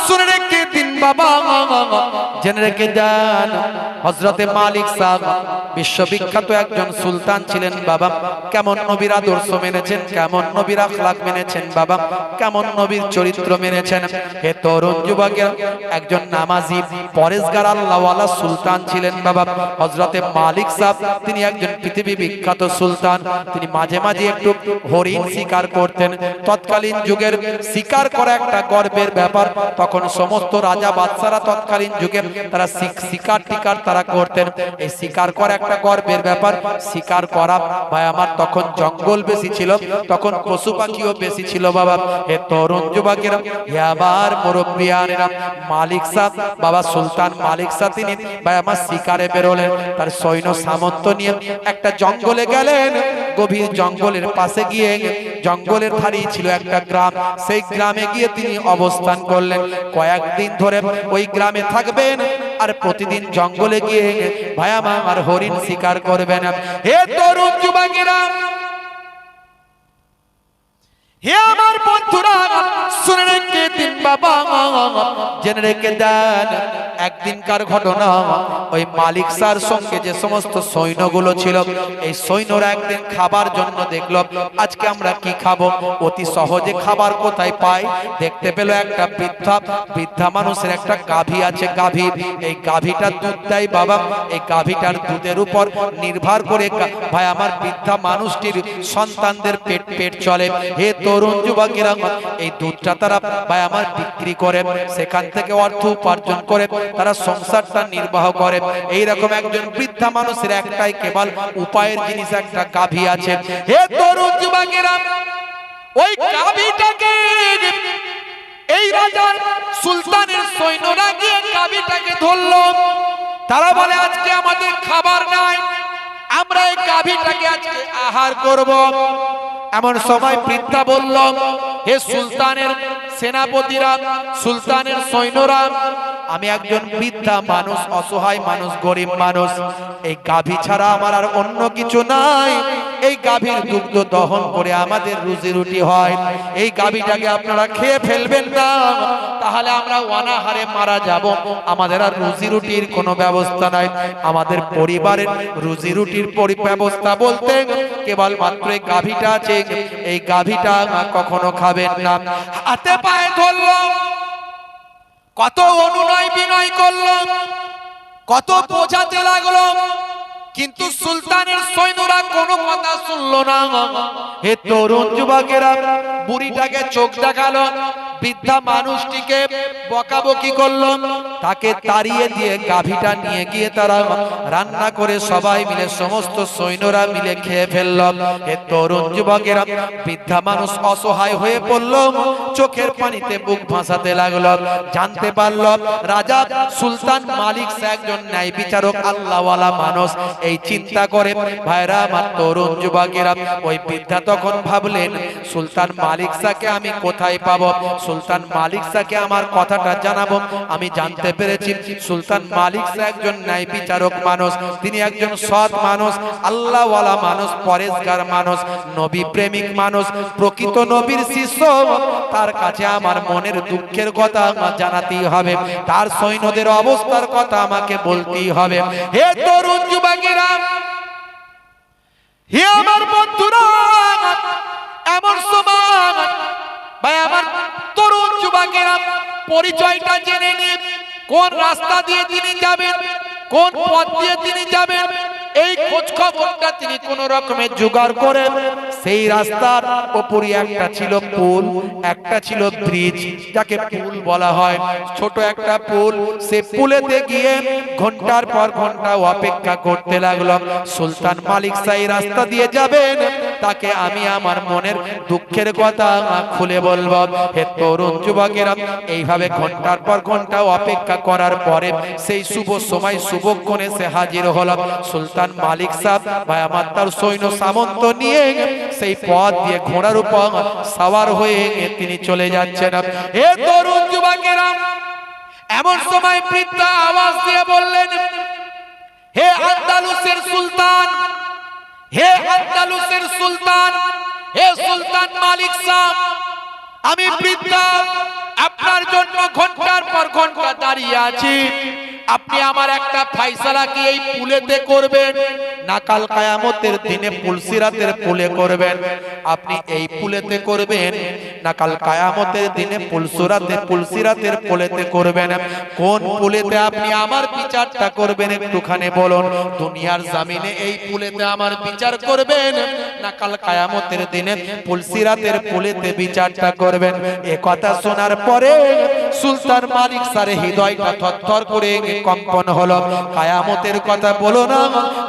শুনে রেখে দিন বাবা, জেনে রেখে যান হযরতে মালিক সাহেব বিশ্ববিখ্যাত একজন সুলতান ছিলেন বাবা। কেমন নবীর আদর্শ মেনেছেন, কেমন নবীর আখলাক মেনেছেন বাবা, কেমন নবীর চরিত্র মেনেছেন। হে তরুণ যুবকেরা, একজন নামাজি পরেশগার আল্লাহওয়ালা সুলতান ছিলেন বাবা হযরতে মালিক সাহেব। তিনি একজন পৃথিবী বিখ্যাত সুলতান। তিনি মাঝে মাঝে একটু হরিণ শিকার করতেন। তৎকালীন যুগের শিকার করা একটা গর্বের ব্যাপার। তখন সমস্ত রাজা বাদশারা তৎকালীন যুগে তারা শিকার টিকার তারা করতেন। এই শিকার করা একটা গর্বের ব্যাপার। শিকার করা ভাই আমার, তখন জঙ্গল বেশি ছিল, তখন পশু পাখিও বেশি ছিল বাবা। হে তরুণ যুবকেরা, হে আবার মুরব্বিয়ানেরা, মালিক সাহেব বাবা সুলতান মালিক সাহেব তিনি ভাই আমার শিকারে বেরোলেন। তার সৈন্য সামন্ত নিয়ে একটা জঙ্গলে গেলেন। গভীর জঙ্গলের পাশে গিয়ে, জঙ্গলের ধারেই ছিল একটা গ্রাম। সেই গ্রামে গিয়ে তিনি অবস্থান করলেন। কয়েকদিন ধরে ওই গ্রামে থাকবেন আর প্রতিদিন জঙ্গলে গিয়ে ভাই আমার হরিণ শিকার করবেন। হে তরুণ যুবকেরা, হে আমার বন্ধুরা, শুনে রেখে দিন বাবা, জেনে রেখে দেন একদিনকার ঘটনা। ওই মালিক স্যার সঙ্গে যে সমস্ত সৈন্যগুলো ছিল, এই সৈন্যরা একদিন খাবার জন্য দেখলো আজকে আমরা কি খাবো। অতি সহজে খাবার কোথায় পাই, দেখতে পেল একটা বৃদ্ধা মানুষের একটা গাভী আছে। গাভী, এই গাভীটা দুধ দেয় বাবা। এই গাভীটার দুধের উপর নির্ভর করে ভাই আমার বৃদ্ধা মানুষটির সন্তানদের পেট চলে। হে তরুণ যুবকেরা, এই দুধটা তারা ভাই আমার বিক্রি করে, সেখান থেকে অর্থ উপার্জন করে তারা সংসারটা নির্বাহ করে। এইরকম একজন বৃদ্ধা মানুষের একটাই কেবল উপায়ের জিনিস, একটা গাভী আছে। হে তরুণ যুবকেরা, ওই গাভীটাকে এই রাজার সুলতানের সৈন্যরা গিয়ে গাভীটাকে ধরলো। তারা বলে আজকে আমাদের খাবার নাই, আমরা এই গাভীটাকে আজকে আহার করব। এমন সময় বৃদ্ধা বলল, হে সুলতানের সেনাপতিরা, সুলতানের সৈন্যরা, আমি একজন বৃদ্ধা মানুষ, অসহায় মানুষ, গরিব মানুষ। এই গাভী ছাড়া আমার আর অন্য কিছু নাই। এই গাভীর দুগ্ধ দহন করে আমাদের রুজি রুটি হয়। এই গাভীটাকে আপনারা খেয়ে ফেলবেন না, তাহলে আমরা অনাহারে মারা যাব। আমাদের আর রুজি রুটির কোনো ব্যবস্থা নাই। আমাদের পরিবারের রুজি রুটির ব্যবস্থা বলতে কেবল মাত্র এই গাভীটা আছে। এই গাভীটা কখনো খাবেন না। হাতে পায়ে ধরল, কত অনুনয় বিনয় করলো, কত বোঝাতে লাগলো, কিন্তু সুলতানের সৈন্যরা কোনো কথা শুনলো না। হে তরুণ যুবকেরা, বুড়িটাকে চোখ দেখালো, বৃদ্ধা মানুষটিকে বকাবকি করলো, তাকে তাড়িয়ে দিয়ে গাভীটা নিয়ে গিয়ে তারা রান্না করে সবাই মিলে, সমস্ত সৈন্যরা মিলে খেয়ে ফেলল। হে তরুণ যুবকেরা, বৃদ্ধা মানুষ অসহায় হয়ে পড়ল, চোখের পানিতে বুক ভাসাতে লাগলো। জানতে পারল রাজা সুলতান মালিক একজন ন্যায় বিচারক আল্লাহওয়ালা মানুষ। এই চিন্তা করে ভাইরা আমার তরুণ যুবকেরা, ওই বৃদ্ধা তখন ভাবলেন সুলতান মালিক শাহকে আমি কোথায় পাবো, সুলতান মালিক শাহকে আমার কথাটা জানাবো। আমি জানতে পেরেছি সুলতান মালিক শাহ একজন ন্যায় বিচারক মানুষ, তিনি একজন সৎ মানুষ, আল্লাহওয়ালা মানুষ, পরেশগার মানুষ, নবী প্রেমিক মানুষ, প্রকৃত নবীর শিষ্য। তার কাছে আমার মনের দুঃখের কথা জানাতেই হবে, তার সৈন্যদের অবস্থার কথা আমাকে বলতেই হবে। হে তরুণ যুবকেরা, হে আমার বন্ধুরা, এমন সময় ভাই আমার তরুণ যুবকেরা পরিচয়টা জেনে নিন, কোন রাস্তা দিয়ে তিনি যাবেন, কোন পথ দিয়ে তিনি যাবেন, এই খোঁজ খবরটা তিনি কোন রকমে জোগাড় করেন। সেই রাস্তার উপরে একটা ছিল পুল, একটা ছিল ব্রিজ, যাকে পুল বলা হয়, ছোট একটা পুল। সে পুলেতে গিয়ে ঘন্টার পর ঘন্টা অপেক্ষা করতে লাগলো। সুলতান মালিক শাহ রাস্তা দিয়ে যাবেন, তাকে আমি আমার মনের দুঃখের কথা খুলে বলবো। হে তরুণ যুবকেরা, এইভাবে ঘন্টার পর ঘন্টা অপেক্ষা করার পরে সেই শুভ সময় শুভক্ষণে সে হাজির হলো। সুলতান মালিক সাহেব ভাই আমার তার সৈন্য সামন্ত নিয়ে সেই পথ দিয়ে ঘোড়ার উপর সওয়ার হয়ে তিনি চলে যাচ্ছেন। হে তরুণ যুবকেরা, এমন সময় বৃদ্ধা আওয়াজ দিয়ে বললেন, হে আন্দালুসের সুলতান, হে আন্দালুসের সুলতান, হে সুলতান মালিক সাহেব, আমি বৃদ্ধা আপনার জন্য ঘন্টার পর ঘন্টা দাঁড়িয়ে আছি, আপনি আমার একটা ফয়সালা কি এই পুলেতে করবেন না কাল কিয়ামতের দিনে পুলসিরাতের পুলে করবেন? আপনি এই পুলেতে করবেন না কাল কিয়ামতের দিনে পুলসিরাতের পুলেতে করবেন? কোন পুলেতে আপনি আমার বিচারটা করবেন একটুখানি বলুন। দুনিয়ার জমিনে এই পুলেতে আমার বিচার করবেন না কাল কিয়ামতের দিনে পুলসিরাতের পুলেতে বিচারটা করবেন? এ কথা শোনার পরে সুলতান মালিক স্যার হৃদয়টা থরথর করে কম্পন হলো। কিয়ামতের কথা বলো না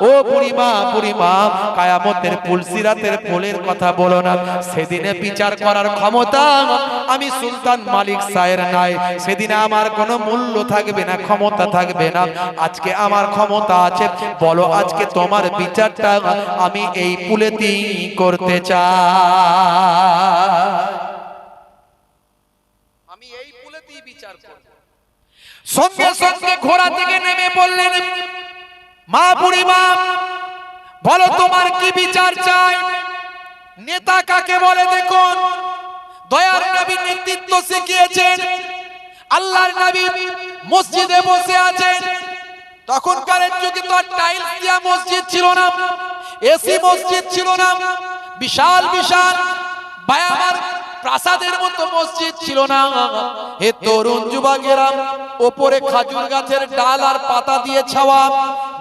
ও বুড়িমা, বুড়িমা, কিয়ামতের পুলসিরাতের পুলের কথা বলো না। সেদিনে বিচার করার ক্ষমতা আমি সুলতান মালিক স্যারের নাই। সেদিনে আমার কোনো মূল্য থাকবে না, ক্ষমতা থাকবে না। আজকে আমার ক্ষমতা আছে। বলো আজকে তোমার বিচারটা আমি এই পুলেতেই করতে চাই। আমি এই পুলেতেই বিচার করব। সঙ্গে সঙ্গে ঘোড়া থেকে নেমে বললেন, মা বুড়িমা বলো তোমার কি বিচার চাই? নেতা কাকে বলে দেখুন। দয়ার নবী নেতৃত্ব শিখিয়েছেন। আল্লাহর নবী মসজিদে বসে আছেন। তখনকার যুগে তো টাইলস দেওয়া মসজিদ ছিল না, এসি মসজিদ ছিল না, বিশাল বিশাল বায়ামার প্রাসাদের মতো মসজিদ ছিল না। হে তরুণ যুবকেরা, উপরে খাজুর গাছের ডাল আর পাতা দিয়ে ছাওয়া,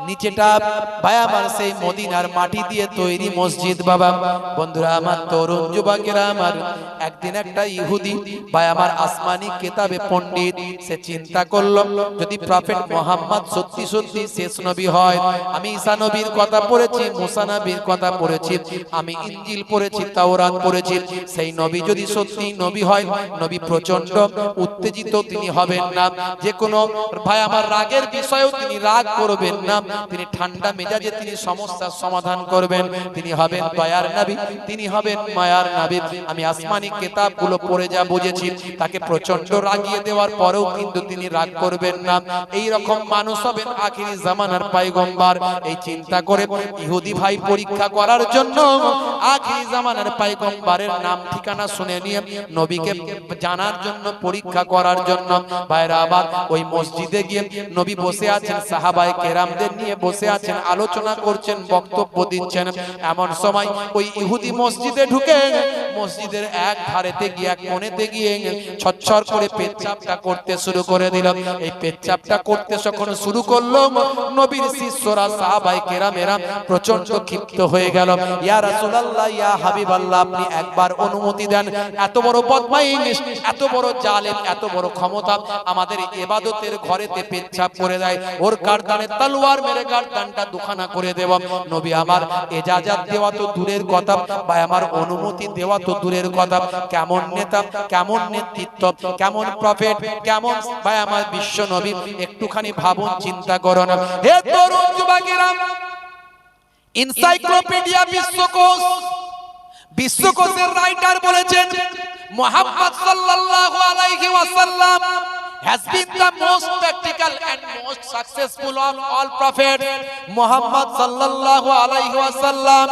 নিচেটা বায়ামার সেই মদিনার মাটি দিয়ে তৈরি মসজিদ। বাবা বন্ধুরা আমার, তরুণ যুবকেরা আমার, একদিন একটা ইহুদি বায়ামার আসমানি কিতাবে পণ্ডিত, সে চিন্তা করলো যদি প্রফেট মুহাম্মদ সত্যি সত্যি শেষ নবী হয়, আমি ঈসা নবীর কথা পড়েছি, মুসা নবীর কথা পড়েছি, আমি ইনজিল পড়েছি, তাওরাত পড়েছি, সেই নবী যদি সত্যি নবী হয়, নবী প্রচন্ড উত্তেজিত তিনি হবেন না। যে কোনো ভাই আমার রাগের বিষয়েও তিনি রাগ করবেন না, তিনি ঠান্ডা মেজাজে তিনি সমস্যার সমাধান করবেন। তিনি হবেন দয়ার নবী, তিনি হবেন মায়ার নবী। আমি আসমানি কিতাবগুলো পড়ে যা বুঝেছি, তাকে প্রচন্ড রাগিয়ে দেওয়ার পরেও কিন্তু তিনি রাগ করবেন না। এই রকম মানুষ হবেন আখিরি জামানার পয়গম্বর। এই চিন্তা করে ইহুদি ভাই পরীক্ষা করার জন্য আখিরি জামানার পয়গম্বরের নাম ঠিকানা শুনে নিয়ে নবীকে জানার জন্য, পরীক্ষা করার জন্য ভাইরা আবার ওই মসজিদে গিয়ে নবী বসে আছেন, সাহাবায়ে কেরামদের নিয়ে বসে আছেন, আলোচনা করছেন, বক্তব্য দিচ্ছেন। এমন সময় ওই ইহুদি মসজিদে ঢুকে মসজিদের এক ধারেতে গিয়ে, এক কোণেতে গিয়ে ছচ্ছর করে পেচ্ছাপটা করতে শুরু করে দিল। এই পেচ্ছাপটা করতে যখন শুরু করলো, নবীর শিষ্যরা সাহাবায়ে কেরামেরা প্রচন্ড ক্ষিপ্ত হয়ে গেল। ইয়া রাসূলুল্লাহ, ইয়া হাবিবাল্লাহ, আপনি একবার অনুমতি দেন। এত বড় বদমাইশ, এত বড় জালেম, এত বড় ক্ষমতা, আমাদের ইবাদতের ঘরেতে পেচ্ছাপ করে দেয়। ওর গার্দানে তলোয়ার মেরে গার্দানটা দুখানা করে দেব। নবী আমার ইজাজত দেওয়া তো দূরের কথা, বা আমার অনুমতি দেওয়া তো দূরের কথা। কেমন নেতা, কেমন নেতৃত্ব, কেমন প্রফেট, কেমন ভাই আমার বিশ্ব নবী, একটুখানি ভাবুন, চিন্তা করুন। হে তরুণ যুবকেরা, এনসাইক্লোপিডিয়া বিশ্বকোষের রাইটার বলেছেন, মুহাম্মদ সাল্লাল্লাহু আলাইহি ওয়াসাল্লাম has been the most practical and most successful of all prophets. Muhammad সাল্লাল্লাহু আলাইহি ওয়াসাল্লাম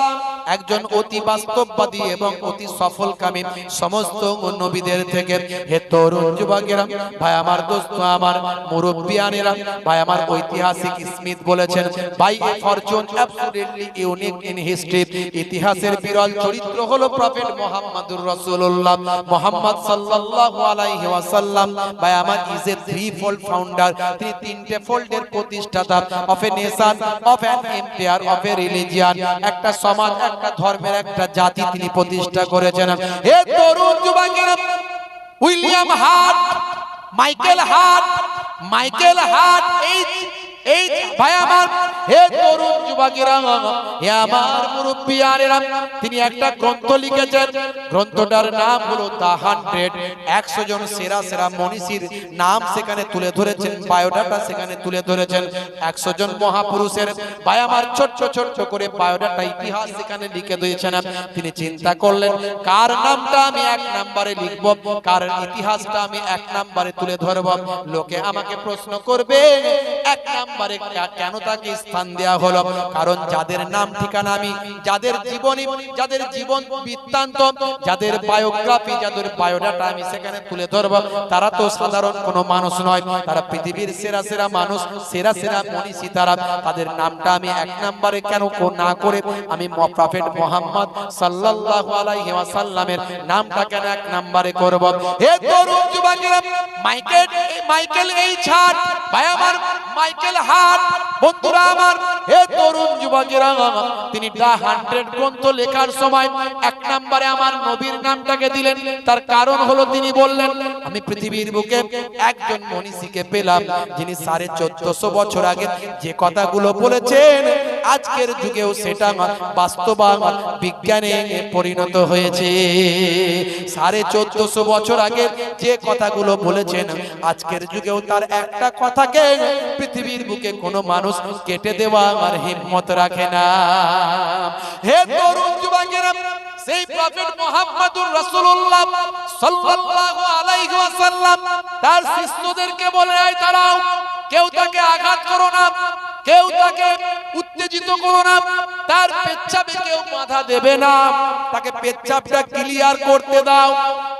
একজন অতি বাস্তববাদী এবং অতি সফলকামী সমস্ত নবীদের থেকে। হে তরুণ যুবকেরা, ভাই আমার দোস্ত, আমার মুরব্বিয়ানেরা, ভাই আমার ঐতিহাসিক স্মিথ বলেছেন, by a fortune absolutely unique in history, ইতিহাসের বিরল চরিত্র হলো প্রফেট মুহাম্মদুর রাসূলুল্লাহ। মুহাম্মদ সাল্লাল্লাহু আলাইহি ওয়াসাল্লাম ভাই আমার is a threefold founder, তিনি তিনটে ফোল্ডের প্রতিষ্ঠাতা, of a nation, of an empire, of a religion, একটা সমাজ, একটা ধর্মের, একটা জাতি তিনি প্রতিষ্ঠা করেছেন। হে তরুণ যুবকেরা, উইলিয়াম হার্ট, মাইকেল হার্ট, এই ভাই আমার, হে তরুণ যুবকেরা, হে আমার মুরব্বিয়ানেরা, তিনি একটা গ্রন্থ লিখেছেন। গ্রন্থটার নাম হলো দ্য 100। 100 জন সেরা সেরা মনীষীর নাম সেখানে তুলে ধরেছেন, বায়োডাটা সেখানে তুলে ধরেছেন। 100 জন মহাপুরুষের ভাই আমার ছোট্ট ছোট্ট করে বায়োডাটা, ইতিহাস সেখানে লিখে দিয়েছেন। তিনি চিন্তা করলেন, কার নামটা আমি 1 নম্বরে লিখব, কার ইতিহাসটা আমি 1 নম্বরে তুলে ধরব। লোকে আমাকে প্রশ্ন করবে, 1 নম্বরে কেন তাকে স্থান দেয়া হলো, কারণ যাদের নাম ঠিকানা আমি, যাদের জীবনী, যাদের জীবন বৃত্তান্ত, যাদের বায়োগ্রাফি, যাদের বায়োডাটা আমি সেখানে তুলে ধরবো, তারা তো সাধারণ কোনো মানুষ নয়, তারা পৃথিবীর সেরা সেরা মানুষ, সেরা সেরা মনীষী তারা। তাদের নামটা আমি এক নম্বরে কেন না করে আমি প্রফেট মুহাম্মদ সাল্লাল্লাহু আলাইহি ওয়াসাল্লামের নামটা কেন এক নম্বরে করব? হে তরুণ যুবকেরা, মাইকেল এই ছাড় ভাই আমার, মাইকেল হার্ট বন্ধুরা আমার, হে তরুণ যুবকেরা, তিনি দা 100 গ্রন্থ লেখার সময় এক নম্বরে আমার নবীর নামটাকে দিলেন। তার কারণ হলো তিনি বললেন, আমি পৃথিবীর বুকে একজন মনীষীকে পেলাম যিনি 1450 বছর আগে যে কথাগুলো বলেছেন আজকের যুগেও সেটা বাস্তবায়ন বিজ্ঞানে পরিণত হয়েছে। 1450 বছর আগে যে কথাগুলো বলেছেন আজকের যুগেও তার একটা কথাকে পৃথিবীর বুকে কোনো মানুষ কেটে দেওয়া আর হিম্মত রাখে না। হে তরুণ যুবকেরা, সেই প্রফেট মুহাম্মদুর রাসূলুল্লাহ সাল্লাল্লাহু আলাইহি ওয়াসাল্লাম তার শিষ্যদেরকে বলে, এই দাঁড়াও, কেউ তাকে আঘাত করো না, কেউ তাকে উত্তেজিত করো না, তার পেচ্ছাপে কেউ বাধা দেবে না, তাকে পেচ্ছাপটা ক্লিয়ার করতে দাও।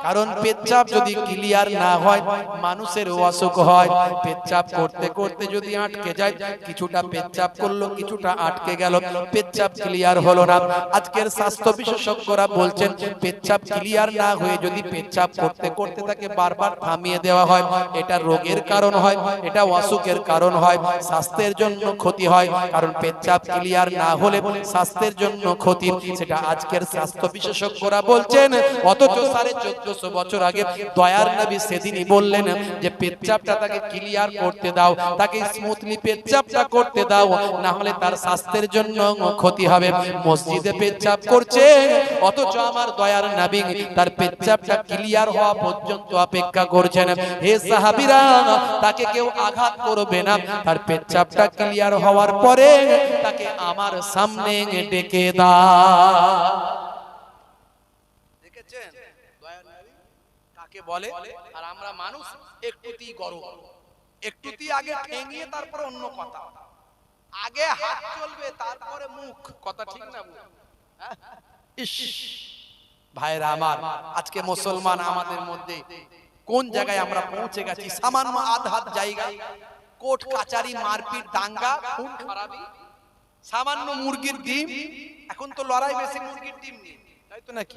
কারণ পেচ্ছাপ যদি ক্লিয়ার না হয় মানুষের অসুখ হয়। পেচ্ছাপ করতে করতে যদি আটকে যায়, কিছুটা পেচ্ছাপ করলো, কিছুটা আটকে গেল, পেচ্ছাপ ক্লিয়ার হলো না। আজকের স্বাস্থ্য বিশেষজ্ঞরা বলছেন পেচ্ছাপ ক্লিয়ার না হয়ে যদি পেচ্ছাপ করতে করতে তাকে বারবার থামিয়ে দেওয়া হয়, এটা রোগের কারণ হয়, এটা অসুখের কারণ হয়, স্বাস্থ্যের জন্য ক্ষতি হয়। কারণ পেচ্ছাপ ক্লিয়ার না হলে স্বাস্থ্যের জন্য ক্ষতি, সেটা আজকের স্বাস্থ্য বিশেষজ্ঞরা বলছেন। অথচ 1450 বছর আগে দয়ার নবী সেদিনই বললেন যে পেচ্ছাপটা তাকে ক্লিয়ার করতে দাও, তাকে স্মুথলি পেচ্ছাপটা করতে দাও, না হলে তার স্বাস্থ্যের জন্য ক্ষতি হবে। মসজিদে পেচ্ছাপ করছে, অথচ আমার দয়ার নবী তার পেচ্ছাপটা ক্লিয়ার হওয়া পর্যন্ত অপেক্ষা করছেন। হে সাহাবীরা, তাকে কেউ আঘাত করবে না, তার পেচ্ছাপটা ক্লিয়ার হওয়ার পরে তাকে আমার সামনে ডেকে দাও। দেখেছেন দয়ার নবী কাকে বলে? আর আমরা মানুষ একটুতেই গরম, একটুতেই আগে ঠেঙিয়ে তারপরে অন্য কথা, আগে হাত চলবে তারপরে মুখ, কথা ঠিক না? ইস ভাইরা আমার, আজকে মুসলমান আমাদের মধ্যে কোন জায়গায় আমরা পৌঁছে গেছি? সামান্য আধ জায়গায় কোর্ট কাচারি, মারপিট, দাঙ্গা, খুন খারাপি, সামান্য মুরগির ডিম। এখন তো লড়াই বেশি মুরগির ডিম নিয়ে, তাই তো নাকি?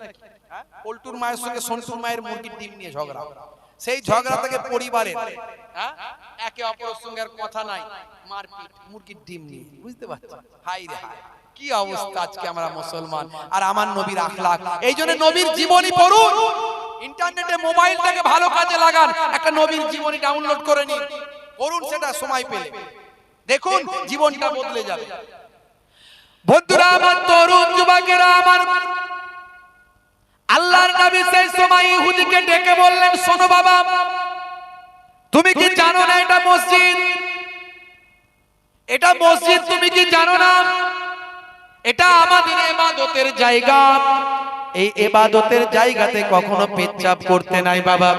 পল্টুর মায়ের সঙ্গে সন্টুর মায়ের মুরগির ডিম নিয়ে ঝগড়া, সেই ঝগড়া থেকে পরিবারের একে অপরের সঙ্গে আর কথা নাই, মারপিট মুরগির ডিম নিয়ে। বুঝতে পারছেন? হাই রে হাই, কি অবস্থা আজকে আমরা মুসলমান। আর আমার নবীর আখলাক, এই জন্য নবীর জীবনী পড়ুন, ইন্টারনেটে মোবাইলটাকে ভালো কাজে লাগান, একটা নবীর জীবনী ডাউনলোড করে নিন, পড়ুন সেটা সময় পেলে, দেখুন জীবনটা বদলে যাবে। বন্ধুরা আমার, তরুণ যুবকেরা আমার, আল্লাহর নবী সেই সময় ইহুদিকে ডেকে বললেন, শোনো বাবা, তুমি কি জানো না এটা মসজিদ? এটা মসজিদ তুমি কি জানো না? এটা আমাদের ইবাদতের জায়গা। এই ইবাদতের জায়গাতে কখনো পেচ্ছাপ করতে নাই বাবা।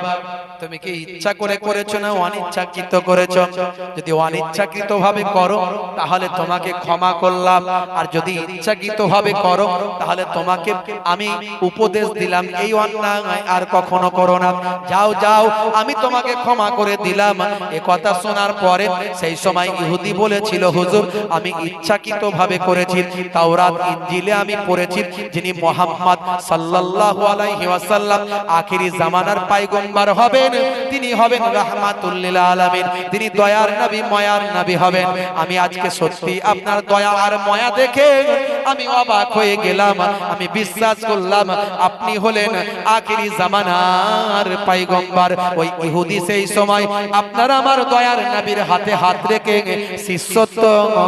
তুমি কি ইচ্ছা করে করেছো না অনিচ্ছাকৃত করেছো? যদি অনিচ্ছাকৃত ভাবে করো তাহলে তোমাকে ক্ষমা করলাম, আর যদি ইচ্ছাকৃত ভাবে করো তাহলে তোমাকে আমি উপদেশ দিলাম এই অন্যায় আর কখনো করো না। যাও যাও, আমি তোমাকে ক্ষমা করে দিলাম। এ কথা শোনার পরে সেই সময় ইহুদি বলেছিল, হুজুর আমি ইচ্ছাকৃত ভাবে করেছি, তাওরাত ইনজিলে আমি পড়েছি যিনি মুহাম্মদ সাল্লাল্লাহু আলাইহি ওয়াসাল্লাম আখিরি জামানার পয়গম্বর হবেন, তিনি হবেন রাহমাতুল লিল আলামিন, তিনি দয়ার নবী, মায়ার নবী হবেন। আমি আজকে সত্যি আপনার দয়া আর মায়া দেখে আমি অবাক হয়ে গেলাম, আমি বিশ্বাস করলাম আপনি হলেন আখিরি জামানার পয়গম্বর। ওই ইহুদি সেই সময় আপনার আমার দয়ার নবীর হাতে হাত রেখে শিষ্যত্ব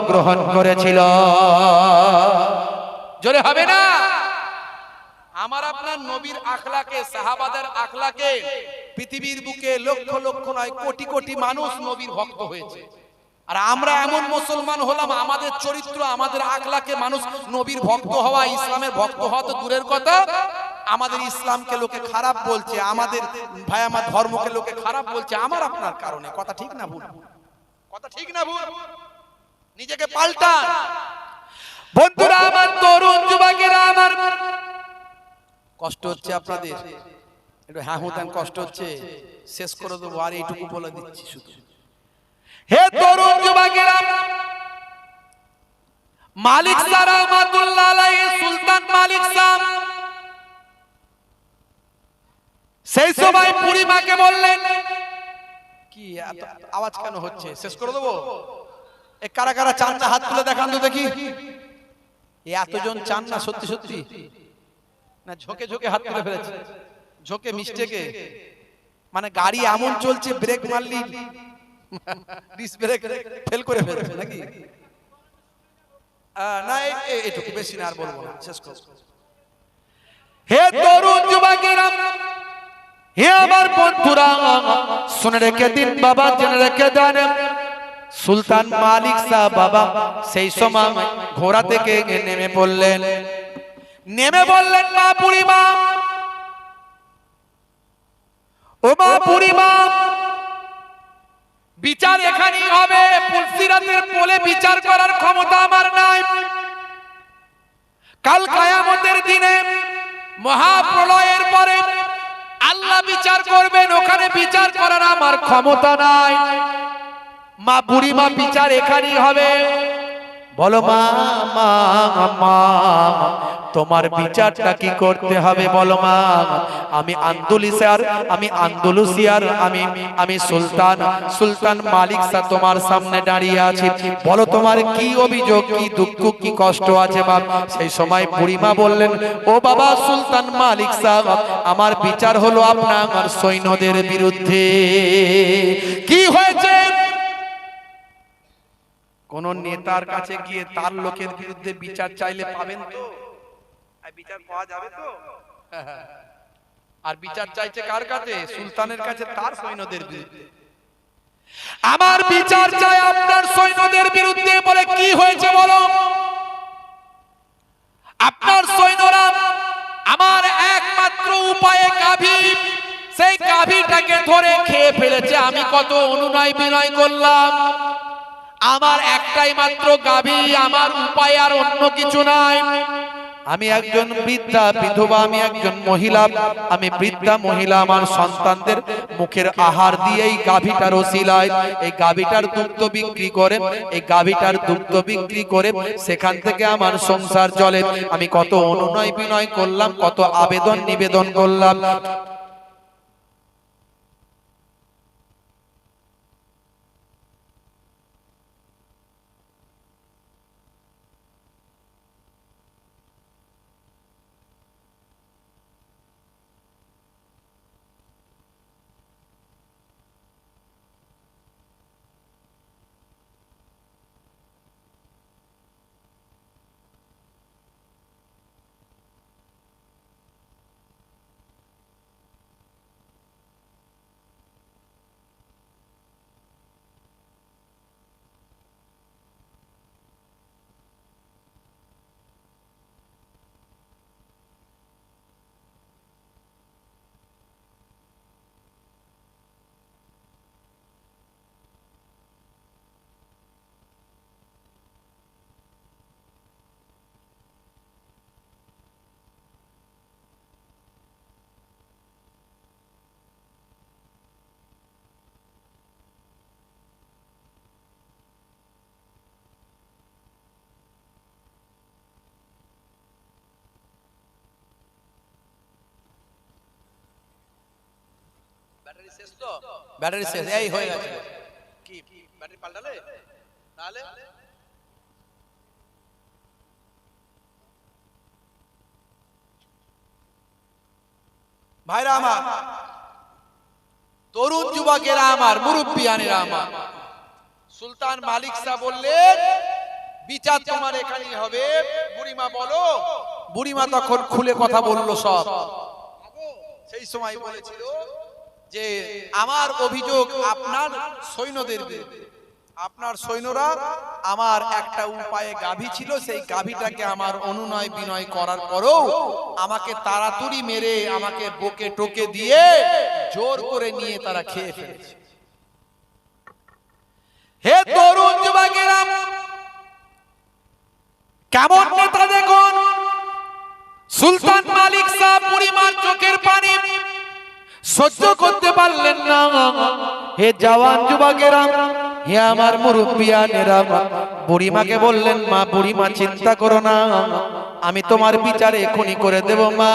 গ্রহণ করেছিল। জোরে হবে না? আমার আপনার নবীর আখলাকে, সাহাবাদের আখলাকে পৃথিবীর বুকে লক্ষ লক্ষ নয় কোটি কোটি মানুষ নবীর ভক্ত হয়েছে। আর আমরা এমন মুসলমান হলাম, আমাদের চরিত্র, আমাদের আখলাকে মানুষ নবীর ভক্ত হওয়া, ইসলামের ভক্ত হওয়া তো দূরের কথা, আমাদের ইসলামকে লোকে খারাপ বলছে, আমাদের ভাই আমার ধর্মকে লোকে খারাপ বলছে আমার আপনার কারণে। কথা ঠিক না ভুল? কথা ঠিক না ভুল? নিজেকে পাল্টান। বন্ধুরা আমার, তরুণ যুবকেরা আমার, কষ্ট হচ্ছে আপনাদের, একটু হ্যাঁ হুতান কষ্ট হচ্ছে, শেষ করে দেবো, আর এইটুকু বলে দিচ্ছি শুধু। হে তরুণ যুবকেরা, মালিক শাহ রহমাতুল্লাহ আলাইহি, সুলতান মালিক শাহ সেই সময় বুড়িমাকে বললেন, কি আওয়াজ কেন হচ্ছে, শেষ করে দেবো? এ কারা কারা চান না হাত তুলে দেখান তো দেখি। এতজন চান না সত্যি সত্যি, না ঝোঁকে ঝোঁকে হাত তুলে ফেলেছে, ঝোঁকে মিস্টেকে, মানে গাড়ি এমন চলছে ব্রেক মারলি ডিস ব্রেক ফেল করে ফেলছে নাকি? না এইটুকু, বেশি না আর বলবো না, শেষ কর। হে তরুণ যুবকেরা, হে আমার বন্ধুরা, শুনে রেখে দিন বাবা, জেনে রেখে দেন, সুলতান মালিক শাহ বাবা সেই সময় ঘোড়া থেকে নেমে পড়লেন, নেমে বললেন, মা বুড়িমা, ও মা বুড়িমা, বিচার এখানেই হবে, পুলসিরাতের পোলে বিচার করার ক্ষমতা আমার নাই। কাল কিয়ামতের দিনে মহাপ্রলয়ের পরে আল্লাহ বিচার করবেন, ওখানে বিচার করার আমার ক্ষমতা নাই। মা বুড়িমা, বিচার এখানেই হবে। বলো মা, মা মা, তোমার বিচারটা কি করতে হবে বলো মা? আমি আন্দোলুসিয়ার আমি সুলতান মালিক শাহ তোমার সামনে দাঁড়িয়ে আছি, বলো তোমার কি অভিযোগ, কি দুঃখ, কি কষ্ট আছে বাপ? সেই সময় বুড়িমা বললেন, ও বাবা সুলতান মালিক শাহ, আমার বিচার হলো আপনার সৈন্যদের বিরুদ্ধে। কি হয়েছে? কোন নেতার কাছে গিয়ে তার লোকের বিরুদ্ধে বিচার চাইলে পাবেন তো? বিচার পাওয়া যাবে তো? আর বিচার চাইছে কার কাছে? সুলতানের কাছে, তার সৈন্যদের বিরুদ্ধে। আমার বিচার চাই আপনার সৈন্যদের বিরুদ্ধে। বলে কি হয়েছে বলো? আপনার সৈন্যরা আমার একমাত্র উপায়ে গাভী, সেই গাভীটাকে ধরে খেয়ে ফেলেছে। আমি কত অনুনয় বিনয় করলাম, আমার একটাই মাত্র গাভী, আমার উপায় আর অন্য কিছু নাই। আমি একজন বৃদ্ধা বিধবা, আমি একজন মহিলা, আমি বৃদ্ধা মহিলা, আমার সন্তানদের মুখের আহার দিয়ে এই গাভীটার ওসিলায় এই গাভীটার দুগ্ধ বিক্রি করে, এই গাভীটার দুগ্ধ বিক্রি করে সেখান থেকে আমার সংসার চলে। আমি কত অনুনয় বিনয় করলাম, কত আবেদন নিবেদন করলাম। ব্যাটারি শেষ তো? ব্যাটারি শেষ, এই হয়ে গেছে। কি ব্যাটারি পাল্টালে? তাহলে ভাইরা আমার, তরুণ যুবকেরা আমার, মুরব্বিয়ানেরা আমার, সুলতান মালিক শাহ বললেন, বিচার তোমার এখানেই হবে। বুড়িমা বলো। বুড়িমা তখন খুলে কথা বললো সব। সেই সময় বলেছিল যে আমার অভিযোগ আপনার সৈন্যদের বিরুদ্ধে। আপনার সৈন্যরা আমার একটা উপায়ে গাভী ছিল, সেই গাভীটাকে আমার অনুনয় বিনয় করার পরেও আমাকে তাড়াতাড়ি মেরে, আমাকে বকে টোকে দিয়ে জোর করে নিয়ে তারা খেয়ে ফেলেছে। হে তরুণ যুবকেরা, কেমন নেতা দেখুন, সুলতান মালিক শাহ বুড়িমার চোখের পানি সহ্য করতে পারলেন না। হে জওয়ান যুবকেরা, হে আমার মুরব্বিয়ানেরা, বুড়িমাকে বললেন, মা বুড়িমা চিন্তা করো না, আমি তোমার বিচার এখনই করে দেব মা।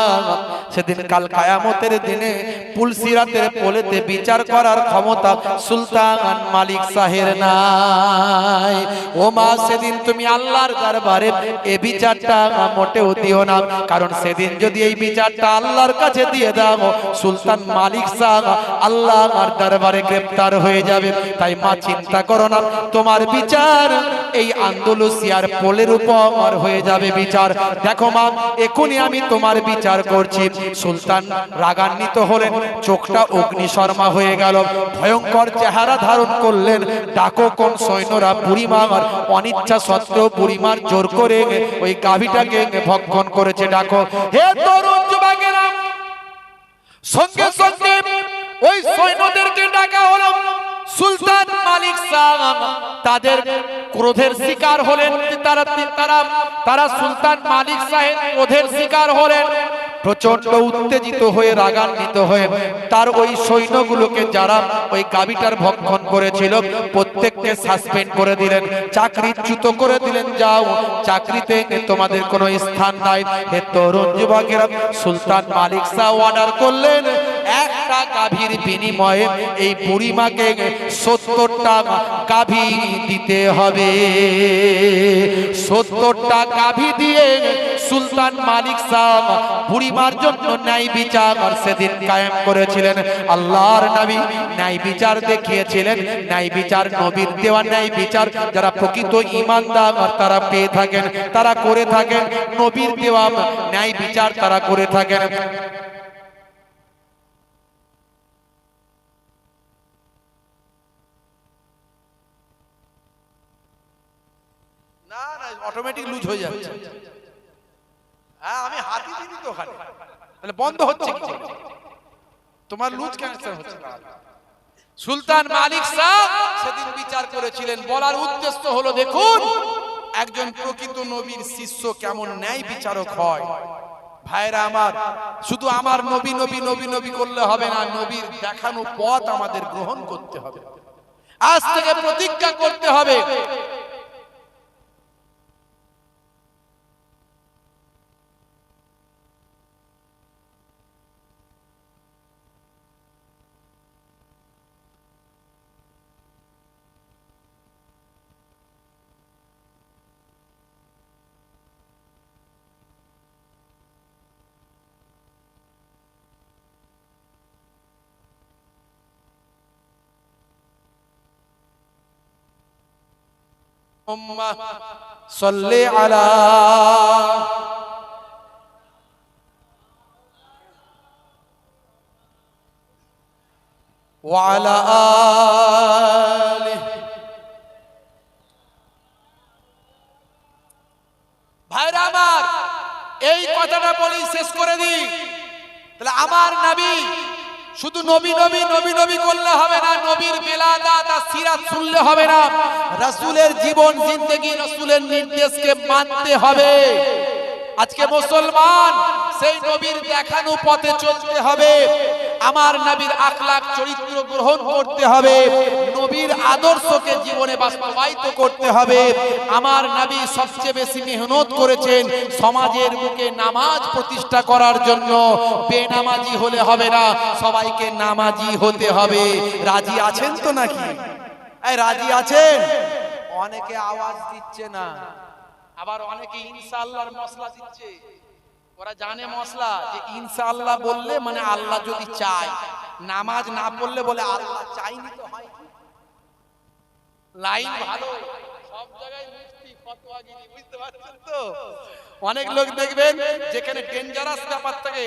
সেদিন কাল কিয়ামতের দিনে পুলসিরাতের পোলেতে বিচার করার ক্ষমতা সুলতান মালিক শাহের নাই। ও মা, সেদিন তুমি আল্লাহর দরবারে এই বিচারটা মোটেও দিও না, কারণ সেদিন যদি এই বিচারটা আল্লাহর কাছে দিয়ে দাও, সুলতান মালিক শাহ আল্লাহর দরবারে গ্রেফতার হয়ে যাবে। তাই মা চিন্তা করো না, তোমার বিচার এই আন্দালুসিয়ার পোলের উপর হয়ে যাবে বিচার। দেখো মা, এখনই আমি তোমার বিচার করছি। সুলতান রাগান্বিত হলেন, চোখটা অগ্নিশর্মা হয়ে গেল, ভয়ঙ্কর চেহারা ধারণ করলেন। ডাকো কোন সৈন্যরা বুড়িমার অনিচ্ছা সত্ত্বেও বুড়িমার জোর করে ওই গাভীটাকে ভক্ষণ করেছে। ডাকো। হে তরুণ যুবকেরা, সঙ্গে সঙ্গে ওই সৈন্যদেরকে ডাকা হলো। সুলতান মালিক শাহ তাদের ক্রোধের শিকার হলেন। তারা সুলতান মালিক শাহের ক্রোধের শিকার হলেন। প্রচন্ড উত্তেজিত হয়ে রাগান্বিত হয়ে তার ওই সৈন্যগুলোকে যারা ওই গাভীটার ভক্ষণ করেছিল প্রত্যেককে সাসপেন্ড করে দিলেন, চাকরিচ্যুত করে দিলেন। যাও, চাকরিতে তোমাদের কোনো স্থান নাই। হে তরুণ যুবকেরা, সুলতান মালিক শাহ অর্ডার করলেন, একটা গাভীর বিনিময়ে এই বুড়িমাকে 70টা গাভী দিতে হবে। 70টা গাভী দিয়ে সুলতান মালিক শাহ বুড়িমার জন্য ন্যায় বিচার সেদিন কায়েম করেছিলেন। আল্লাহর নবী ন্যায় বিচার দেখিয়েছিলেন। ন্যায় বিচার নবীর দেওয়া ন্যায় বিচার যারা প্রকৃত ঈমানদার তারা পেয়ে থাকেন, তারা করে থাকেন। নবীর দেওয়া ন্যায় বিচার তারা করে থাকেন। না না, অটোমেটিক লুজ হয়ে যাচ্ছে। হ্যাঁ, আমি হাতি দিই তো ওখানে, তাহলে বন্ধ হচ্ছে কি? তোমার লুজ ক্যান্সার হচ্ছে। সুলতান মালিক শাহ সেদিন বিচার করেছিলেন। বলার উদ্দেশ্য হলো, দেখুন একজন প্রকৃত নবীর শিষ্য কেমন ন্যায় বিচারক হয়। ভাইরা আমার, শুধু আমার নবী নবী নবী নবী করলে হবে না, নবীর দেখানো পথ আমাদের গ্রহণ করতে হবে। আজ থেকে প্রতিজ্ঞা করতে হবে, সাল্লি আলা ওয়া আলা আলিহি। ভাইরা আমার, এই কথাটা বলি শেষ করে দিই। তাহলে আমার নবী শুধু নবী নবী নবী নবী করলে হবে না, নবীর বেলাদাত আর সিরাত শুনলে হবে না, রাসূলের জীবন জিন্দেগি রাসূলের নির্দেশকে মানতে হবে। আজকে মুসলমান সেই নবীর দেখানো পথে চলতে হবে। আমার নবীর আখলাক চরিত্র গ্রহণ করতে হবে, নবীর আদর্শকে জীবনে বাস্তবায়িত করতে হবে। আমার নবী সবচেয়ে বেশি মেহনত করেছেন সমাজের বুকে নামাজ প্রতিষ্ঠা করার জন্য। বেনামাজি হলে হবে না, সবাইকে নামাজি হতে হবে। রাজি আছেন তো নাকি? এই রাজি আছেন? অনেকে আওয়াজ দিচ্ছে না, আবার অনেকে ইনশাআল্লাহর মশলা দিচ্ছে। ওরা জানে মশলা যে ইনশাআল্লাহ বললে মানে আল্লাহ যদি চায়, নামাজ না পড়লে বলে আল্লাহ চাইনি তো হয়। লাইন ভালো, সব জায়গায় মুফতি ফতোয়াগিরি, বুঝতে পারছেন তো? অনেক লোক দেখবেন যেখানে ডেঞ্জারাস ব্যাপার থাকে,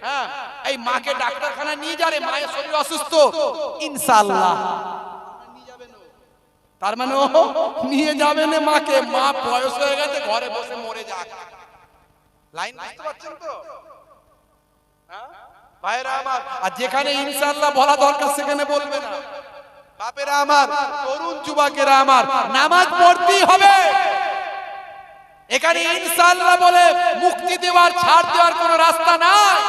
হ্যাঁ, এই মাকে ডাক্তারখানায় নিয়ে যাবে, মায়ের শরীর অসুস্থ, ইনশাআল্লাহ তার মানে ও নিয়ে যাবে না মাকে, মা বয়স হয়ে গেছে ঘরে বসে মরে যাক। লাইন বুঝতে পারছেন তো? ভাইরা আমার, আর যেখানে ইনশাআল্লাহ বলা দরকার সেখানে বলবে না। বাপেরা আমার, তরুণ যুবকেরা আমার, নামাজ পড়তেই হবে। এখানে ইনশাআল্লাহ বলে মুক্তি দেওয়ার, ছাড় দেওয়ার কোনো রাস্তা নাই।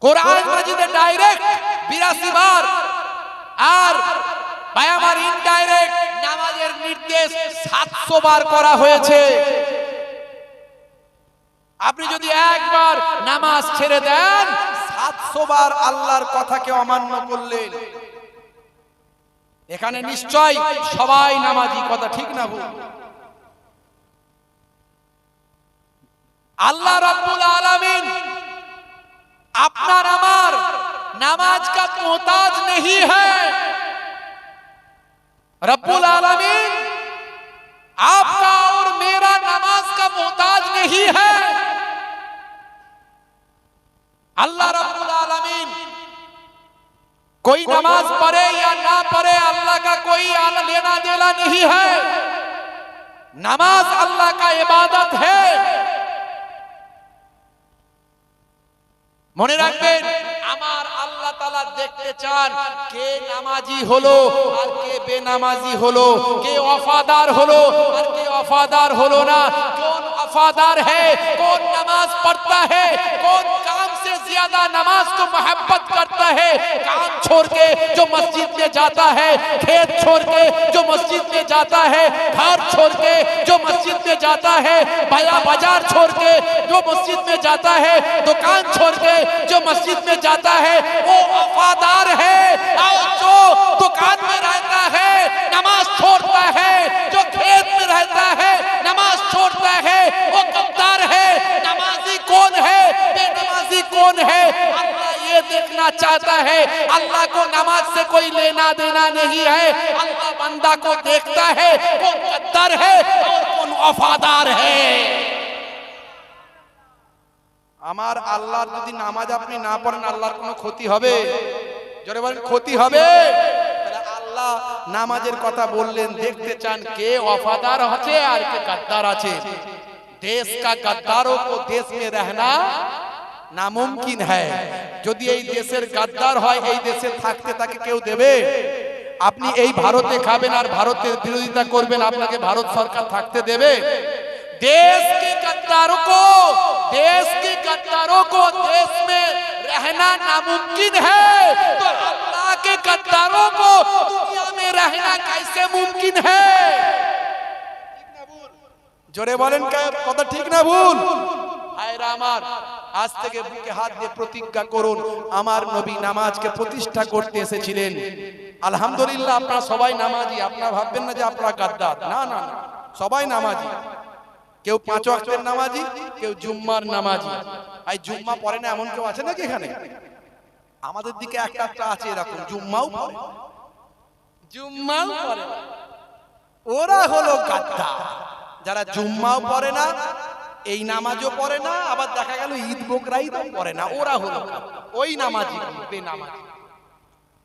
কোরআন মাজিদে ডাইরেক্ট 82 বার, আর ভাই আমার ইনডাইরেক্ট নামাজের নির্দেশ 700 বার করা হয়েছে। আপনি যদি একবার নামাজ ছেড়ে দেন 700 বার আল্লাহর কথাকে অমান্য করলেন। এখানে নিশ্চয় সবাই নামাজি, কথা ঠিক না ভুল? আল্লাহ রাব্বুল আলামিন আপনার আমার नमाज का मोहताज नहीं है। रब्बुल आलमीन आपका और मेरा नमाज का मोहताज नहीं है। अल्लाह रब्बुल आलमीन कोई नमाज पढ़े या ना पढ़े अल्लाह का कोई लेना देना नहीं है। नमाज अल्लाह का इबादत है। মনে রাখবেন, আমার আল্লাহ তাআলা দেখতে চান কে নামাজি হলো আর কে বেনামাজি হলো, কে ওয়াফাদার হলো আর কে ওয়াফাদার হলো না। কোন वफादार है, कौन नमाज पढ़ता है, कौन काम से ज्यादा नमाज को मोहब्बत करता है। काम छोड़ के जो मस्जिद में जाता है, खेत छोड़ के जो मस्जिद में जाता है, घर छोड़ के जो मस्जिद में जाता है, बाजार छोड़ के जो मस्जिद में जाता है, दुकान छोड़ के जो मस्जिद में जाता है, वो वफादार है। और जो दुकान में रहता है नमाज छोड़ता है, जो खेत में रहता है नमाज छोड़ता है, वो गद्दार है। नमाजी कौन है, बेनमाजी कौन है, अल्लाह ये देखना चाहता है। अल्लाह को नमाज से कोई लेना देना नहीं है। अल्लाह बंदा को देखता है कौन गद्दार है और कौन वफादार है। আমার আল্লাহর যদি নামাজ আপনি না পড়েন আল্লাহর কোনো ক্ষতি হবে? জোরে বলেন, ক্ষতি হবে? তাহলে আল্লাহ নামাজের কথা বললেন, দেখতে চান কে वफादार আছে আর কে गद्दार আছে। देश का गद्दारों को देश में रहना नामुमकिन है। যদি এই দেশের गद्दार হয় এই দেশে থাকতে তাকে কেউ দেবে? আপনি এই ভারতে খাবেন আর ভারতের বিরোধিতা করবেন, আপনাকে ভারত সরকার থাকতে দেবে? देश के गद्दारों को, देश के गद्दारों को देश में रहना नामुमकिन है, तो अल्लाह के गद्दारों को दुनिया में रहना कैसे मुमकिन है? জোরে বলেন, কথা ঠিক না ভুল? ভাইরা আমার, আজ থেকে বুকে হাত দিয়ে প্রতিজ্ঞা করুন, আমার নবী নামাজকে প্রতিষ্ঠা করতে এসেছিলেন। আলহামদুলিল্লাহ আপনারা সবাই নামাজি। আপনারা ভাববেন না যে আপনারা গাদ্দার, না না না, সবাই নামাজি। কেউ 5 ওয়াক্তের নামাজি, কেউ জুম্মার নামাজি। এই জুম্মা পড়ে না এমন কেউ আছে নাকি এখানে? আমাদের দিকে একটা একটা আছে এরকম, জুম্মাও পড়ে, জুম্মাও পড়ে। ওরা হলো গাদ্দার। যারা জুম্মাও পড়ে না, এই নামাজও পড়ে না, আবার দেখা গেল ঈদ বকরাইদও পড়ে না, ওরা হলো ওই নামাজি, বেনামাজি।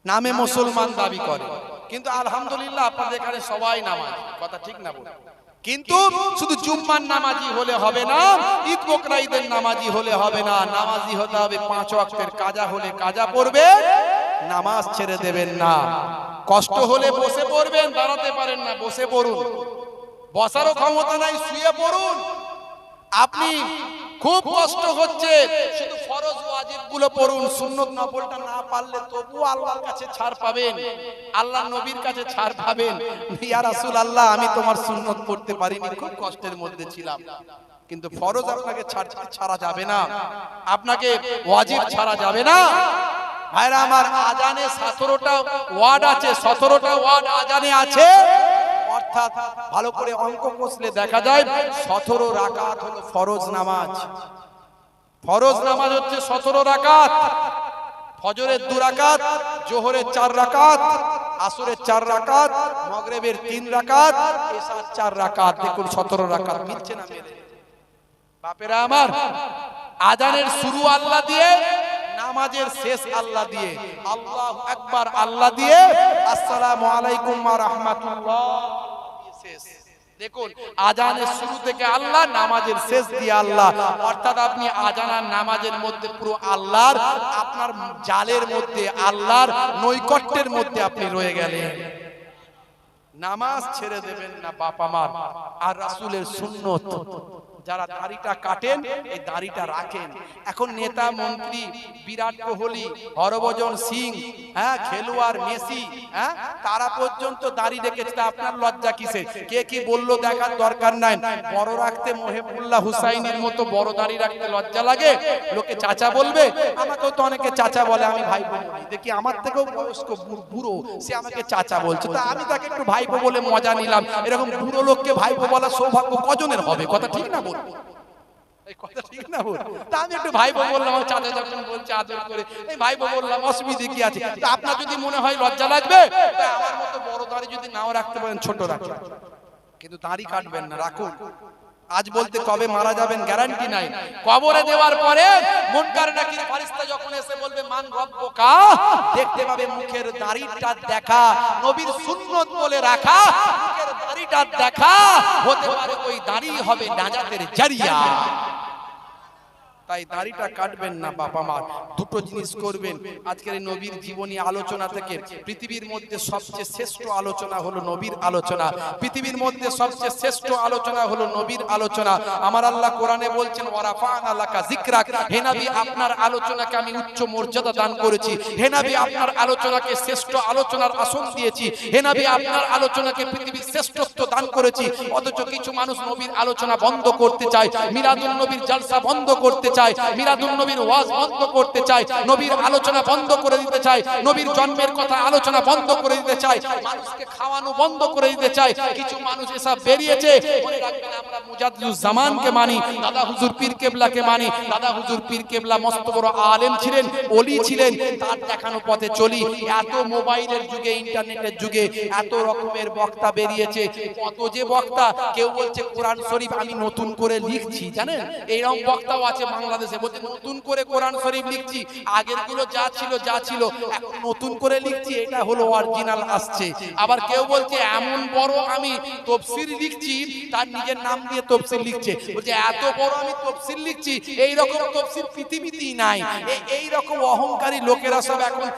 নামে মুসলমান দাবি করে, কিন্তু আলহামদুলিল্লাহ আপনাদের এখানে সবাই নামাজি, কথা ঠিক না বল? কিন্তু শুধু জুম্মার নামাজি হলে হবে না, ঈদ বকরাইদের নামাজি হলে হবে না। নামাজি হতে হবে 5 ওয়াক্তের। কাজা হলে কাজা পড়বে, নামাজ ছেড়ে দেবেন না। কষ্ট হলে বসে পড়বেন, দাঁড়াতে পারেন না বসে পড়ুন। বসারও ক্ষমতা নাই, শুয়ে পড়ুন। আপনি খুব কষ্ট হচ্ছে, শুধু ফরজ ওয়াজিব গুলো পড়ুন, সুন্নত নফলটা না পারলে তবুও আল্লাহর কাছে ছাড় পাবেন, আল্লাহর নবীর কাছে ছাড় পাবেন। ইয়া রাসূলুল্লাহ, আমি তোমার সুন্নত পড়তে পারিনি, খুব কষ্টের মধ্যে ছিলাম। কিন্তু ফরজ আপনাকে ছাড়া যাবে না, আপনাকে ওয়াজিব ছাড়া যাবে না। ভাইরা আমার, আজানে 17টা ওয়ার্ড আছে, 17টা ওয়ার্ড আজানে আছে। অর্থাৎ ভালো করে অঙ্ক কষলে দেখা যায় 17 রাকাত হলো ফরজ নামাজ। ফরজ নামাজ হচ্ছে 17 রাকাত। ফজরের 2 রাকাত, জোহরের 4 রাকাত, আসরের 4 রাকাত, মাগরিবের 3 রাকাত, এশার 4 রাকাত। দেখুন 17 রাকাত মিলছে না মেলে? বাপেরা আমার, আজানের শুরু আল্লাহ দিয়ে, নামাজের শেষ আল্লাহ দিয়ে। আল্লাহু আকবার আল্লাহ দিয়ে, আসসালামু আলাইকুম ওয়া রাহমাতুল্লাহ শেষ। দেখুন, আজানের শুরু থেকে আল্লাহ, নামাজের শেষ দিয়ে আল্লাহ। অর্থাৎ আপনি আজান আর নামাজের মধ্যে পুরো আল্লাহর, আপনার জালের মধ্যে, আল্লাহর নৈকট্যের মধ্যে আপনি রয়ে গেলেন। নামাজ ছেড়ে দেবেন না বাপ আমার, আর রাসূলের সুন্নত যারা দাড়িটা কাটেন এই দাড়িটা রাখেন। এখন নেতা মন্ত্রী বিরাট কোহলি, হরভজন সিং, হ্যাঁ খেলোয়াড় মেসি, হ্যাঁ তারা পর্যন্ত দাড়ি রেখেছে, তা আপনার লজ্জা কিসে? কে কি বললো দেখার দরকার নাই। বড় রাখতে মহিবুল্লাহ হুসাইনের মতো বড় দাড়ি রাখতে লজ্জা লাগে? লোকে চাচা বলবে, আমাকেও তো অনেকে চাচা বলে, আমি ভাইপো বলি। দেখি আমার থেকেও বয়স্ক বুড়ো সে আমাকে চাচা বলছে, তা আমি তাকে একটু ভাইপো বলে মজা নিলাম। এরকম বুড়ো লোককে ভাইপো বলা সৌভাগ্য কজনের হবে? কথা ঠিক না বল? এই কথা ঠিক না বল? তা আমি একটু ভাইপো বললাম, আমার চাচা যখন বলছে আদর করে, এই ভাইপো বললাম, অসুবিধা কি আছে? তা আপনার যদি মনে হয় লজ্জা লাগবে, তা আমার মতো বড় দাড়ি যদি নাও রাখতে পারেন, ছোট রাখুন, কিন্তু দাড়ি কাটবেন না, রাখুন। আজ বলতে কবে মারা যাবেন গ্যারান্টি নাই। কবরে দেওয়ার পরে মুনকার নাকির ফেরেশতা যখন এসে বলবে মান রব্বুকা, দেখতে পাবে মুখের দাড়িটা দেখা নবীর সুন্নত বলে রাখা, মুখের দাড়িটা দেখা হতে পারে ওই দাড়ি হবে নাজাতের জারিয়া। তাই দাড়িটা কাটবেন না বাবা মা, দুটো জিনিস করবেন। আজকের এই নবীর জীবনী আলোচনা থেকে পৃথিবীর মধ্যে সবচেয়ে শ্রেষ্ঠ আলোচনা হলো নবীর আলোচনা। পৃথিবীর মধ্যে সবচেয়ে শ্রেষ্ঠ আলোচনা হলো নবীর আলোচনা। আমার আল্লাহ কোরআনে বলছেন ওয়ারাফা'না লাকা যিকরাক, হে নবী আপনার আলোচনাকে আমি উচ্চ মর্যাদা দান করেছি। হে নবী আপনার আলোচনাকে শ্রেষ্ঠ আলোচনার আসন দিয়েছি। হে নবী আপনার আলোচনাকে পৃথিবীর শ্রেষ্ঠত্ব দান করেছি। অথচ কিছু মানুষ নবীর আলোচনা বন্ধ করতে চায়, মিলাদুন নবীর জলসা বন্ধ করতে চায়, মিলাদুন নবীর ওয়াজ বন্ধ করতে চায়, নবীর আলোচনা বন্ধ করে দিতে চায়, নবীর জন্মের কথা আলোচনা বন্ধ করে দিতে চায়, মানুষকে খাওয়ানো বন্ধ করে দিতে চায়। কিছু মানুষ এসব বেরিয়েছে। মনে রাখবেন আমরা মুজাদ্দিদুজ জামানকে মানি, দাদা হুজুর পীর কেবলাকে মানি। দাদা হুজুর পীর কেবলা মস্ত বড় আলেম ছিলেন, ওলি ছিলেন, তার দেখানো পথে চলি। এত মোবাইলের যুগে, ইন্টারনেটের যুগে এত রকমের বক্তা বেরিয়েছে, কত যে বক্তা। কেউ বলছে কোরআন শরীফ আমি নতুন করে লিখছি, জানেন এইরকম বক্তাও আছে বাংলাদেশে, বলছে নতুন করে কোরআন শরীফ লিখছি, আগের গুলো যা ছিল এখন নতুন করে লিখছি, এটা হলো অরিজিনাল আসছে। আবার কেউ বলছে এমন বড় আমি তাফসীর লিখছি, তার নিজের নাম দিয়ে তাফসীর লিখছে, বলছে এত বড় আমি তাফসীর লিখছি, এই রকম তাফসীর পৃথিবীতেই নাই। এই রকম অহংকারী লোকেরা সব এখন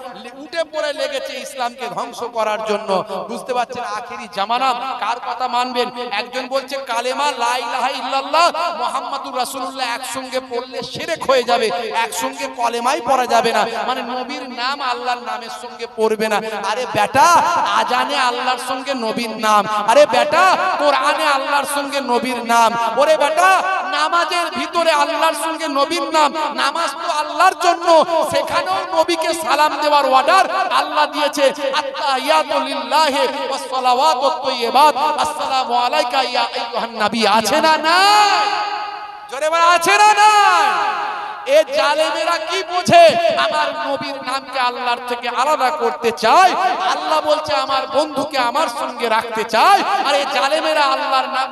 উঠে পড়ে লেগেছে ইসলামকে ধ্বংস করার জন্য। বুঝতে পারছেন আখেরি জামানা কার কথা মানবেন? একজন বলছে কালেমা লা ইলাহা ইল্লাল্লাহ মুহাম্মাদুর রাসূলুল্লাহ একসঙ্গে পড়লে শিরক হয়ে যাবে, একসঙ্গে কলেমাই পড়া যাবে না, মানে নবীর নাম আল্লাহর নামের সঙ্গে পড়বে না। আরে বেটা, আজানে আল্লাহর সঙ্গে নবীর নাম, আরে বেটা কোরআনে আল্লাহর সঙ্গে নবীর নাম, ওরে বেটা নামাজের ভিতরে আল্লাহর সঙ্গে নবীর নাম। নামাজ তো আল্লাহর জন্য, সেখানেও নবীকে সালাম দেওয়ার অর্ডার আল্লাহ দিয়েছে। আত্তাহিয়াতু লিল্লাহি ওয়াস সালাওয়াতুত তাইয়্যিবাত, আসসালামু আলাইকা ইয়া আইয়ুহান নবী, আছে না নাই? জোরে বলা আছে না নাই? এ জালেমেরা কি বোঝে? আমার নবীর নামকে আল্লাহর থেকে আলাদা করতে চায়। আল্লাহ বলছে আমার বন্ধুকে আমার সঙ্গে রাখতে চায়, আর এই জালেমেরা আল্লাহর নাম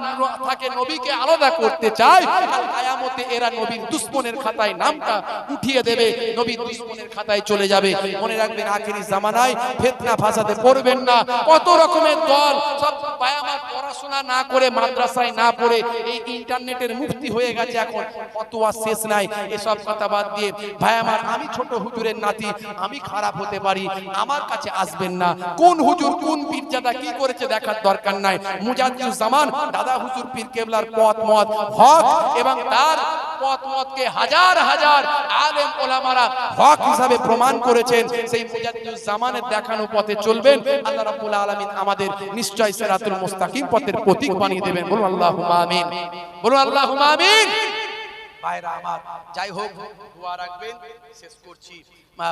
থেকে নবীকে আলাদা করতে চায়। কাল কিয়ামতে এরা নবীর দুশমনের খাতায় নামটা উঠিয়ে দেবে, নবীর দুশমনের খাতায় চলে যাবে। মনে রাখবেন আখেরি জামানায় ফিতনা ফাসাদে পড়বেন না। কত রকমের দল সব আমার পড়াশোনা না করে, মাদ্রাসায় না পড়ে এই ইন্টারনেটের মুফতি হয়ে গেছে, এখন ফতোয়া শেষ নাই। এসব কথা বাদ দিয়ে ভাই আমার, আমি ছোট হুজুরের নাতি, আমি খারাপ হতে পারি, আমার কাছে আসবেন না। কোন হুজুর কোন পীরজাদা কি করেছে দেখার দরকার নাই। মুজাদ্দিদুজ জামান দাদা হুজুর পীর কেবলার পথ মত হক, এবং তার পথ মতকে হাজার হাজার আলেম ওলামারা হক হিসাবে প্রমাণ করেছেন। সেই মুজাদ্দিদুজ জামানের দেখানো পথে চলবেন, আল্লাহ রাব্বুল আলামিন আমাদের নিশ্চয় সিরাতুল মুস্তাকিম পথের প্রতীক বানিয়ে দেবেন। বলুন আল্লাহুম্মা আমিন, বলুন আল্লাহুম্মা আমিন। ভাইরা আমার, যাই হোক দোয়া রাখবেন। শেষ করছি,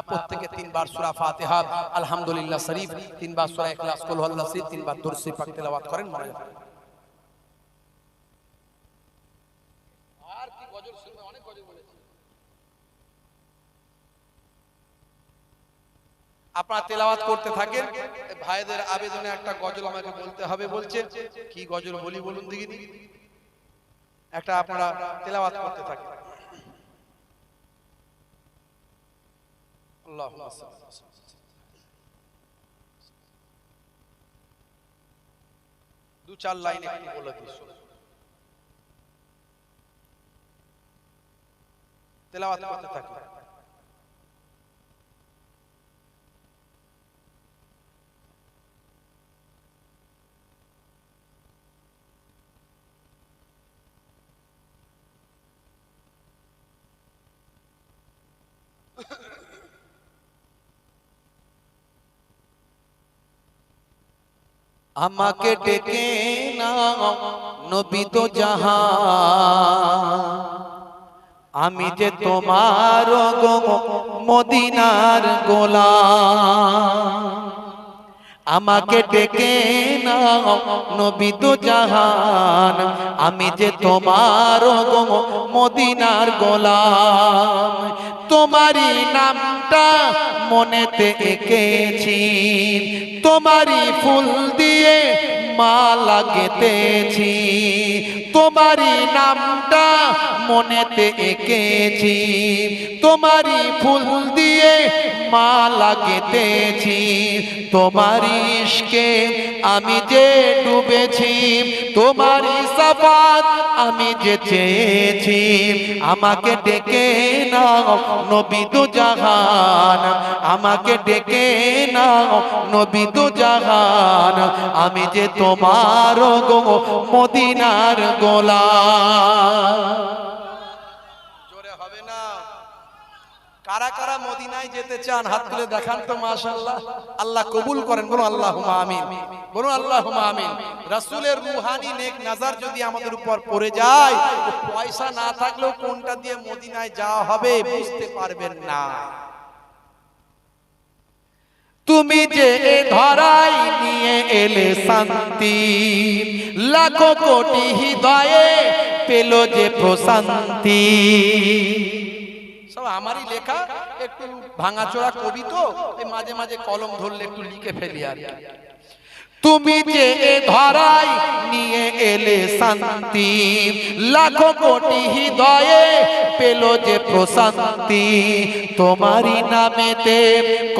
প্রত্যেকে 3 বার সূরা ফাতিহা, আলহামদুলিল্লাহ শরীফ 3 বার, সূরা ইখলাস, কুল হুয়াল্লাহু শরীফ 3 বার, দরুদ শরীফ পাক তেলাওয়াত করেন। মনে রাখবেন আর কি গজল শুনবে, অনেক গজল বলেছি। আপনারা তেলাওয়াত করতে থাকেন। ভাইদের আবেদনে একটা গজল আমাকে বলতে হবে, বলছে কি গজল বলি বলুন দেখিনি। একটা আপনারা তেলাওয়াত করতে থাকেন। আল্লাহুম্মা সাল্লি, 2-4 লাইন একটু বলে দিস, তেলাওয়াত করতে থাকেন। আমাকে ডেকে নাও নবী দো জাহান, আমি যে তোমার গো মদিনার গোলাম। আমাকে ডেকে নাও নবী দো জাহান, আমি যে তোমার গো মদিনার গোলাম। তোমারই নামটা মনেতে এঁকেছি, তোমারই ফুল দিয়ে মালা গেঁথেছি। তোমারই নামটা মনেতে এঁকেছি, তোমারই ফুল দিয়ে মালা গেঁথেছি। তোমারই ইশকে আমি যে ডুবেছি, তোমারই সাফাত আমি যে চেয়েছি। আমাকে ডেকে নাও নবী দো জাহান, আমাকে ডেকে নাও নবী দো জাহান, আমি যে তোমার গো মদিনার গোলাম। জোরে হবে না? কারা কারা মদিনায় যেতে চান হাত তুলে দেখান তো। মাশাআল্লাহ, আল্লাহ কবুল করেন। বলুন আল্লাহুম্মা আমিন, বলুন আল্লাহুম্মা আমিন। রাসূলের রূহানি নেক নজর যদি আমাদের উপর পড়ে যায়, তো পয়সা না থাকলেও কোনটা দিয়ে মদিনায় যাওয়া হবে বুঝতে পারবেন না। তুমি যে ধরাই নিয়ে এলে শান্তি, লাখো কোটি হৃদয়ে পেল যে প্রশান্তি। সব আমারই লেখা, একটু ভাঙাচোরা কবি তো মাঝে মাঝে কলম ধরলে একটু লিখে ফেলি আর। তুমি যে ধরাই নিয়ে এলে শান্তি, লাখো কোটি হৃদয়ে পেল যে প্রশান্তি। তোমারই নামেতে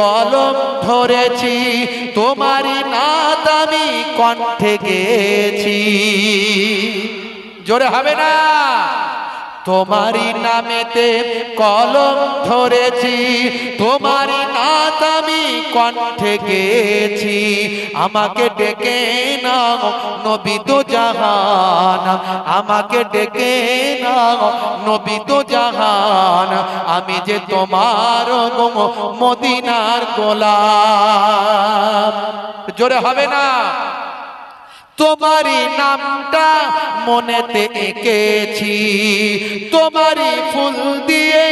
কলম ধরেছি, তোমারই নাত আমি কণ্ঠে গেয়েছি। জোরে হবে না? তোমারই নামেতে কলম ধরেছি, তোমারই নাত আমি কণ্ঠে গেয়েছি। আমাকে ডেকে নাও নবী দো জাহান, আমাকে ডেকে নাও নবী দো জাহান, আমি যে তোমার গো মদিনার গোলাম। জোরে হবে না? তোমারই নামটা মনেতে এঁকেছি, তোমারই ফুল দিয়ে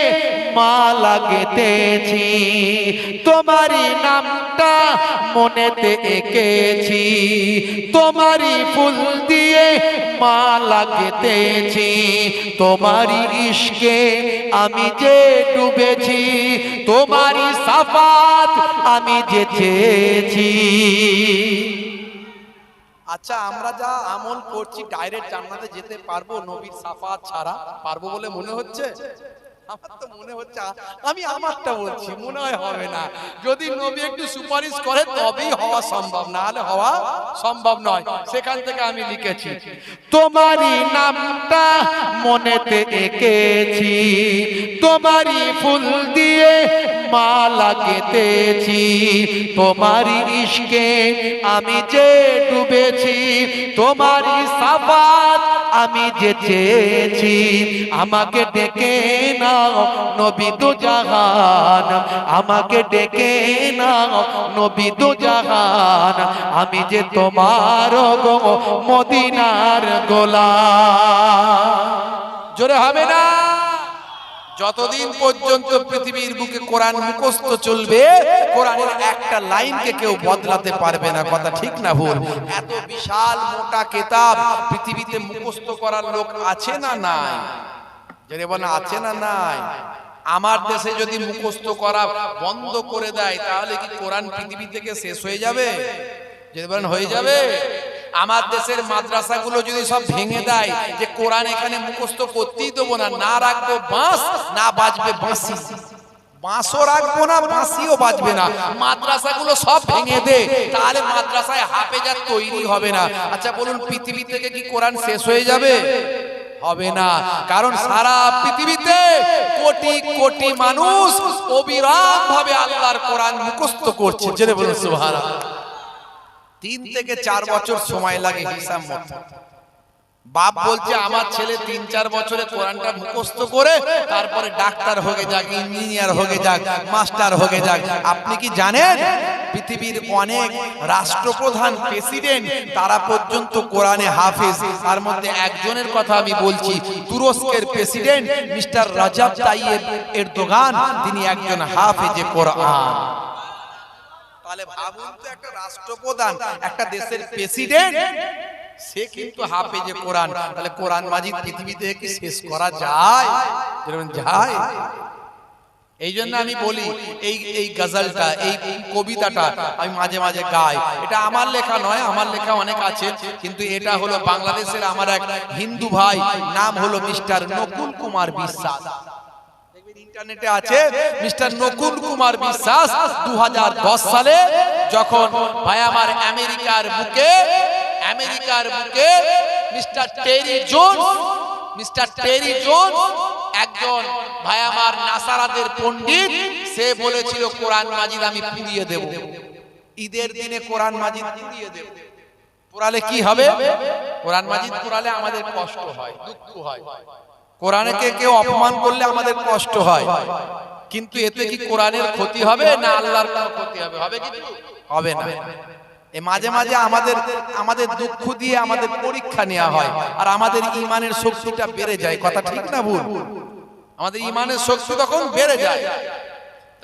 মালা গেঁথেছি। তোমারই নামটা মনেতে এঁকেছি, তোমারই ফুল দিয়ে মালা গেঁথেছি। তোমারই ইশকে আমি যে ডুবেছি, তোমারই সাফাত আমি যে চেয়েছি। আচ্ছা, আমরা যা আমল করছি ডাইরেক্ট জান্নাতে যেতে পারবো নবীর সাফাত ছাড়া? পারবো বলে মনে হচ্ছে? আমার তো মনে হচ্ছে, আমি আমারটা বলছি, মনে হয় হবে না। যদি নবী একটু সুপারিশ করে তবেই হওয়া সম্ভব, না হলে হওয়া সম্ভব নয়। সেখান থেকে আমি লিখেছি, তোমারই নামটা মনেতে এঁকেছি, তোমারই ফুল দিয়ে মালা গেঁথেছি। তোমারই ইশকে আমি যে ডুবেছি, তোমারই সাফাত আমি যে চেয়েছি। আমাকে ডেকে নাও নবী দো জাহান, আমাকে ডেকে নাও নবী দো জাহান, আমি যে তোমার গো মদিনার গোলাম। জোরে হবে না? যতদিন পর্যন্ত পৃথিবীর বুকে কোরআন মুখস্থ চলবে, কোরআনের একটা লাইনকে কেউ বদলাতে পারবে না। কথা ঠিক না ভুল? এত বিশাল মোটা কিতাব পৃথিবীতে মুখস্থ করার লোক আছে না নাই? জেনে বলেন, আছে না নাই? আমার দেশে যদি মুখস্থ করা বন্ধ করে দেয়, তাহলে কি কোরআন পৃথিবী থেকে শেষ হয়ে যাবে? জেনে বলেন, হয়ে যাবে? আমার দেশের মাদ্রাসাগুলো যদি সব ভেঙে দেয়, যে কোরআন এখানে মুখস্থ করতেই দেবো না, না রাখবো বাঁশ, না বাজবে বাঁশি, বাঁশও রাখবো না, বাঁশিও বাজবে না, মাদ্রাসাগুলো সব ভেঙে দে, তাহলে মাদ্রাসায় হাফেজা তৈরি হবে না। আচ্ছা বলুন, পৃথিবী থেকে কি কোরআন শেষ হয়ে যাবে? হবে না। কারণ সারা পৃথিবীতে কোটি কোটি মানুষ অবিরাম ভাবে আল্লাহর কোরআন মুখস্থ করছে। জেনে বলুন সুবহানাল্লাহ। 3 থেকে 4 বছর সময় লাগে হিসাব মতো। বাপ বলছে আমার ছেলে 3-4 বছরে কোরআনটা মুখস্থ করে তারপরে ডাক্তার হয়ে যাক, ইঞ্জিনিয়ার হয়ে যাক, মাস্টার হয়ে যাক। আপনি কি জানেন পৃথিবীর অনেক রাষ্ট্রপ্রধান, প্রেসিডেন্ট, তারা পর্যন্ত কোরআনে হাফেজ। তার মধ্যে একজনের কথা আমি বলছি, তুরস্কের president mister Recep Tayyip Erdogan, তিনি একজন হাফেজে কোরআন। তাহলে ভাবুন তো, একটা রাষ্ট্রপ্রধান, একটা দেশের প্রেসিডেন্ট, সে কিন্তু হাফেজে কোরআন। তাহলে কোরআন মাজিদ পৃথিবীতে কি শেষ করা যায়? যায়। এই জন্য আমি বলি, এই গজলটা, এই কবিতাটা আমি মাঝে মাঝে গাই। এটা আমার লেখা নয়, আমার লেখা অনেক আছে, কিন্তু এটা হলো বাংলাদেশের আমার এক হিন্দু ভাই, নাম হলো মিস্টার নকুল কুমার বিশ্বাস। ইন্টারনেটে আছে, মিস্টার নকুল কুমার বিশ্বাস 2010 সালে যখন ভাই আমার আমেরিকার বুকে মিস্টার টেরি জোন্স একজন ভাই আমার নাসারাদের পণ্ডিত, সে বলেছিল কোরআন মাজিদ আমি পুড়িয়ে দেব, ঈদের দিনে কোরআন মাজিদ পুড়িয়ে দেব। পোড়ালে কি হবে? কোরআন মাজিদ পোড়ালে আমাদের কষ্ট হয়, দুঃখ হয়। কোরআনকে কেউ অপমান করলে আমাদের কষ্ট হয়, কিন্তু এতে কি কোরআনের ক্ষতি হবে না আল্লাহর কোনো ক্ষতি হবে? হবে কি? হবে না। মাঝে মাঝে আমাদের দুঃখ দিয়ে আমাদের পরীক্ষা নেওয়া হয়, আর আমাদের ঈমানের শক্তিটা বেড়ে যায়। কথা ঠিক না ভুল? আমাদের ঈমানের শক্তি তখন বেড়ে যায়।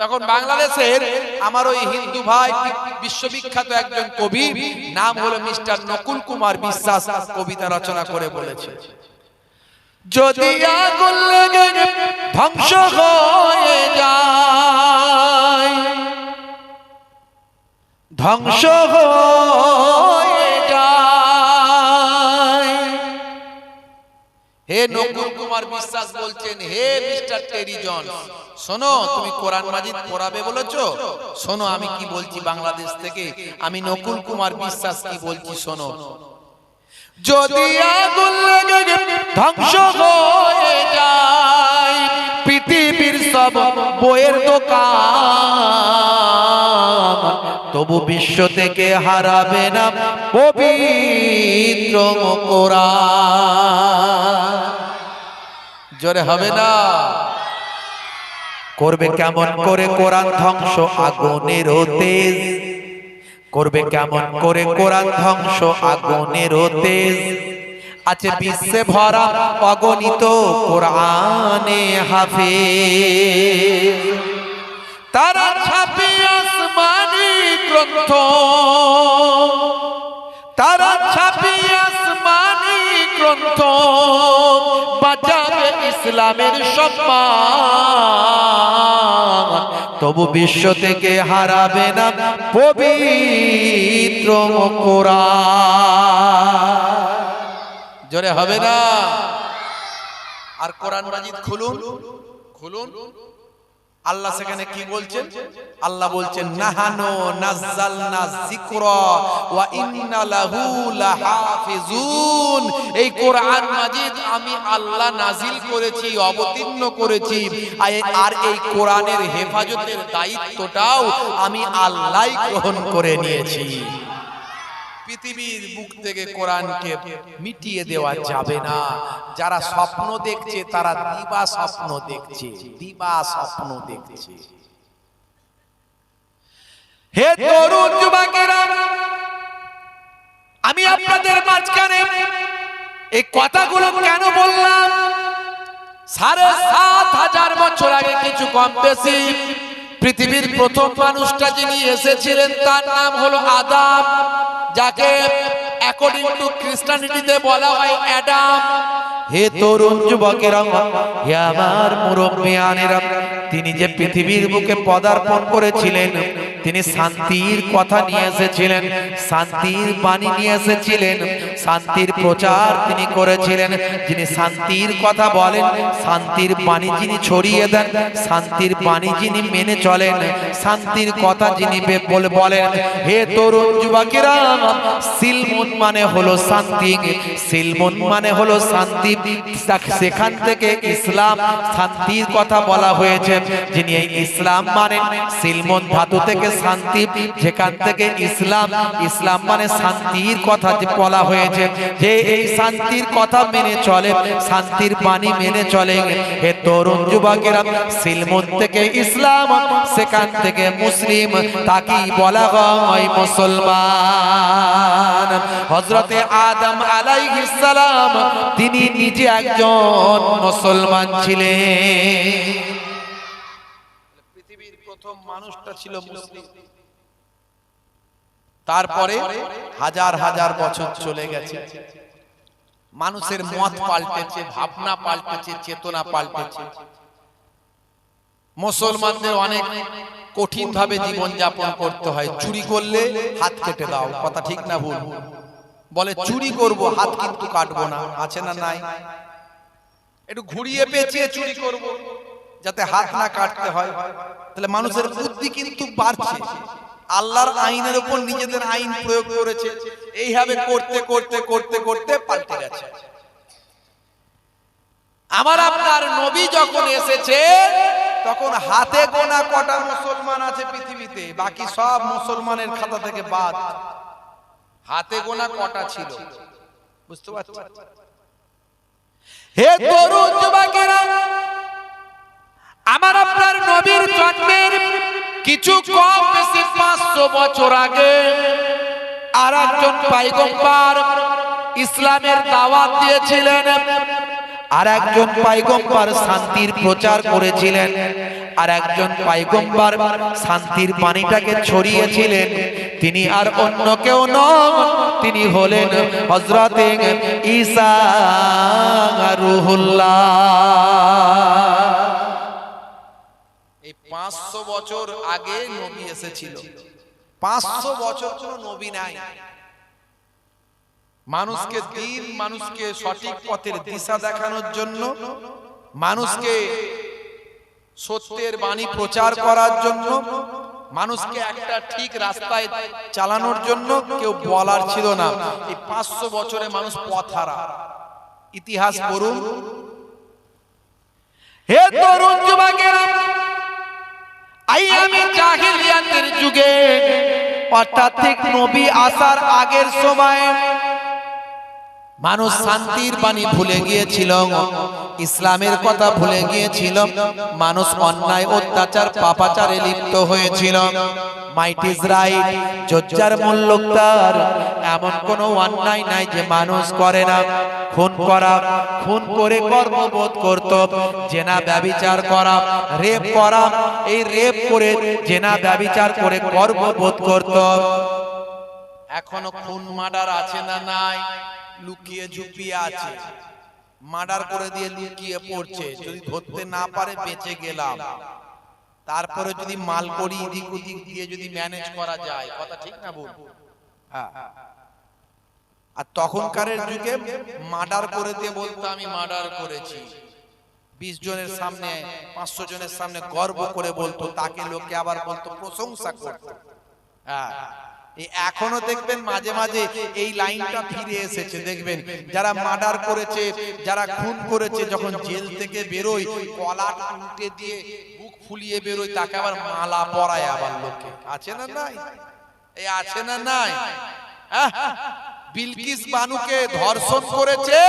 তখন বাংলাদেশের আমার ওই হিন্দু ভাই, বিশ্ববিখ্যাত একজন কবি, নাম হলো মিস্টার নকুল কুমার বিশ্বাস, কবিতা রচনা করে বলেছে, যদি আগুন লেগে ধ্বংস হয়ে যায়, ধ্বংস হয়ে যায়। হে নকুল কুমার বিশ্বাস বলছেন, হে মিস্টার টেরি জোন্স, শোনো, তুমি কোরআন মাজিদ পড়াবে বলেছো, শোনো আমি কি বলছি বাংলাদেশ থেকে, আমি নকুল কুমার বিশ্বাস কি বলছি শোনো। যদি আগুন লেগে ধ্বংস হয়ে যায় পৃথিবীর সব বইয়ের দোকান, তবু বিশ্ব থেকে হারাবে না পবিত্র কোরআন। জোরে হবে না? করবে কেমন করে কোরআন ধ্বংস আগুনের তেজ, করবে কেমন করে কোরআন ধ্বংস আগুনের তেজ, আছে বিশ্বে ভরা অগণিত কোরআনে হাফেজ। তারা ছাপে আসমানি গ্রন্থ, তারা ছাপে আসমানি গ্রন্থ, বাঁচাবে ইসলামের সম্মান, তবু বিশ্ব থেকে হারাবে না পবিত্র কোরআন। জোরে হবে না? আর কোরআন মাজিদ খুলুন, খুলুন, আল্লাহ সেখানে কি বলছেন? আল্লাহ বলছেন, নাহানু নাযালনা যিকরা ওয়া ইন্না লাহু লাহাফিজুন। এই কোরআন মাজিদ আমি আল্লাহ নাজিল করেছি, অবতীর্ণ করেছি, আর এই কোরআনের হেফাজতের দায়িত্বটাও আমি আল্লাহই গ্রহণ করে নিয়েছি। পৃথিবীর বুক থেকে কোরআনকে মিটিয়ে দেওয়া যাবে না। যারা স্বপ্ন দেখছে তারা দিবা স্বপ্ন দেখছে, দিবা স্বপ্ন দেখছে। হে তরুণ যুবকেরা, আমি আপনাদের মাঝখানে এই কথাগুলো কেন বললাম? ৭,৫০০ বছর আগে কিছু কম বেশি পৃথিবীর প্রথম মানুষটা যিনি এসেছিলেন তার নাম হলো আদম, যাকে অ্যাকর্ডিং টু খ্রিস্টানিটিতে বলা হয় অ্যাডাম। হে তরুণ যুবকেরা, হে আমার মুরব্বিয়ানেরা, তিনি যে পৃথিবীর বুকে পদার্পণ করেছিলেন, তিনি শান্তির কথা নিয়ে এসেছিলেন, শান্তির বাণী নিয়ে এসেছিলেন, শান্তির প্রচার তিনি করেছিলেন। যিনি শান্তির কথা বলেন, শান্তির বাণী যিনি ছড়িয়ে দেন, শান্তির বাণী যিনি মেনে চলেন, শান্তির কথা যিনি বলেন। হে তরুণ যুবকেরা, সিলমুন মানে হলো শান্তি, সিলমুন মানে হলো শান্তি। সেখান থেকে ইসলাম, শান্তির কথা বলা হয়েছে। যিনি এই ইসলাম মানেন, সিলমুন ধাতু থেকে শান্তি, যেখান থেকে ইসলাম, ইসলাম মানে শান্তির কথা যে বলা হয়েছে। হয়েছে যে এই শান্তির কথা মেনে চলে, শান্তির বাণী মেনে চলে। হে তরুণ যুবকেরা, সিলমুন থেকে ইসলাম, সেখান থেকে মুসলিম, তাকেই বলা হয় মুসলমান। হযরতে আদম আলাইহিস সালাম তিনি নিজে একজন মুসলমান ছিলেন। পৃথিবীর প্রথম মানুষটা ছিল মুসলিম। তারপরে হাজার হাজার বছর চলে গেছে, মানুষের মত পাল্টেছে, ভাবনা পাল্টেছে, চেতনা পাল্টেছে। মুসলমানদের অনেক কঠিন ভাবে জীবন যাপন করতে হয়। চুরি করলে হাত কেটে দাও, কথা ঠিক না ভুল? বলে চুরি করব, হাত কিন্তু কাটবো না, আছে না নাই? একটু ঘুরিয়ে পেঁচিয়ে চুরি করব যাতে হাত না কাটতে হয়। তাহলে মানুষের বুদ্ধি কিন্তু বাড়ছে, আল্লাহর আইনের উপর নিজেদের আইন প্রয়োগ করেছে। এইভাবে করতে করতে করতে করতে পাল্টে গেছে। আমার আপনার নবী যখন এসেছে তখন হাতে গোনা কটা মুসলমান আছে পৃথিবীতে, বাকি সব মুসলমানের খাতা থেকে বাদ। হাতে গোনা কটা ছিল, বুঝতে পারছেন? হে তরুণ যুবকেরা, আমার আপনার নবীর জন্মের কিছু কম বেশি 500 বছর আগে আরেকজন পয়গম্বর ইসলামের দাওয়াত দিয়েছিলেন, আর একজন পয়গম্বর শান্তির প্রচার করেছিলেন, আর একজন পয়গম্বর শান্তির বাণীটাকে ছড়িয়েছিলেন। তিনি আর অন্য কেউ নন, তিনি হলেন হযরতে ঈসা রূহুল্লাহ। এই 500 বছর আগে নবী এসেছিল। 500 বছর কোনো নবী নাই। মানুষকে দিন, মানুষকে সঠিক পথের দিশা দেখানোর জন্য, মানুষকে সত্যের বাণী প্রচার করার জন্য, মানুষকে একটা ঠিক রাস্তায় চালানোর জন্য কেউ বলার ছিল না। এই 500 বছরে মানুষ পথহারা। ইতিহাস পড়ুন। হে তরুণ যুবকেরা, আইয়ামে জাহিলিয়াতের যুগে, অর্থাৎ ঠিক নবী আসার আগের সময় মানুষ শান্তির বাণী ভুলে গিয়েছিল, ইসলামের কথা ভুলে গিয়েছিল। মানুষ অন্যায়, অত্যাচার, পাপাচারে লিপ্ত হয়েছিল। মাইট ইজ রাইট, জজ্জার মুল্লুক তার। এমন কোনো অন্যায় নাই যে মানুষ করে না। খুন করা, খুন করে কর্মবোধ করত, জেনা ব্যভিচার করা, রেপ করা, এই রেপ করে জেনা ব্যভিচার করে কর্মবোধ করত। এখনো খুন মার্ডার আছে না নাই? লুকিয়ে ঝুপিয়ে আছে, মার্ডার করে দিয়ে লুকিয়ে পড়ছে। যদি ধরতে না পারে বেঁচে গেলাম, তারপরে যদি মাল করি এদিক ওদিক দিয়ে যদি ম্যানেজ করা যায়, কথা ঠিক না বল? হ্যাঁ। আর তখনকার যুগে মার্ডার করে দিয়ে বলতো আমি মার্ডার করেছি। 20 জনের সামনে, 500 জনের সামনে গর্ব করে বলতো, তাকে লোকে আবার বলতো, প্রশংসা করতো। হ্যাঁ, এখনো দেখবেন মাঝে মাঝে এই লাইনটা ফিরে এসেছে। দেখবেন যারা মার্ডার করেছে, যারা খুন করেছে, যখন জেল থেকে বেরোয় কলাটা উল্টে দিয়ে বুক ফুলিয়ে বেরোয়, তাকে আবার মালা পরায় আবার লোকে। আছে না নাই? এই আছে না নাই? বিলকিস বানুকে ধর্ষণ করেছে।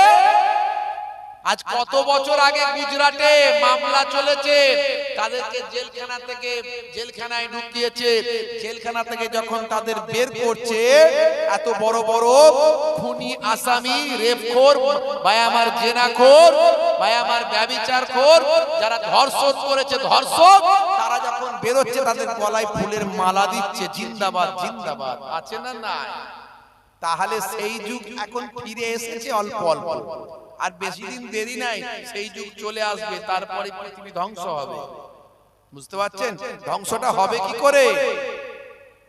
আজ কত বছর আগে গুজরাটে মামলা চলেছে, তাদেরকে জেলখানা থেকে জেলখানায় ঢুকিয়েছে। জেলখানা থেকে যখন তাদের বের করছে, এত বড় বড় খুনি আসামি, রেপখোর, ভাই আমার জেনাখোর, ভাই আমার ব্যভিচারখোর, যারা ধর্ষণ করেছে ধর্ষক, তারা যখন বেরোচ্ছে তাদের গলায় ফুলের মালা দিচ্ছে, জিন্দাবাদ জিন্দাবাদ। আছে না নাই? তাহলে সেই যুগ এখন ফিরে এসেছে অল্প অল্প। আর বেশি দিন দেরি নাই, সেই যুগ চলে আসবে, তারপরে পৃথিবী ধ্বংস হবে। বুঝতে পারছেন? ধ্বংসটা হবে কি করে?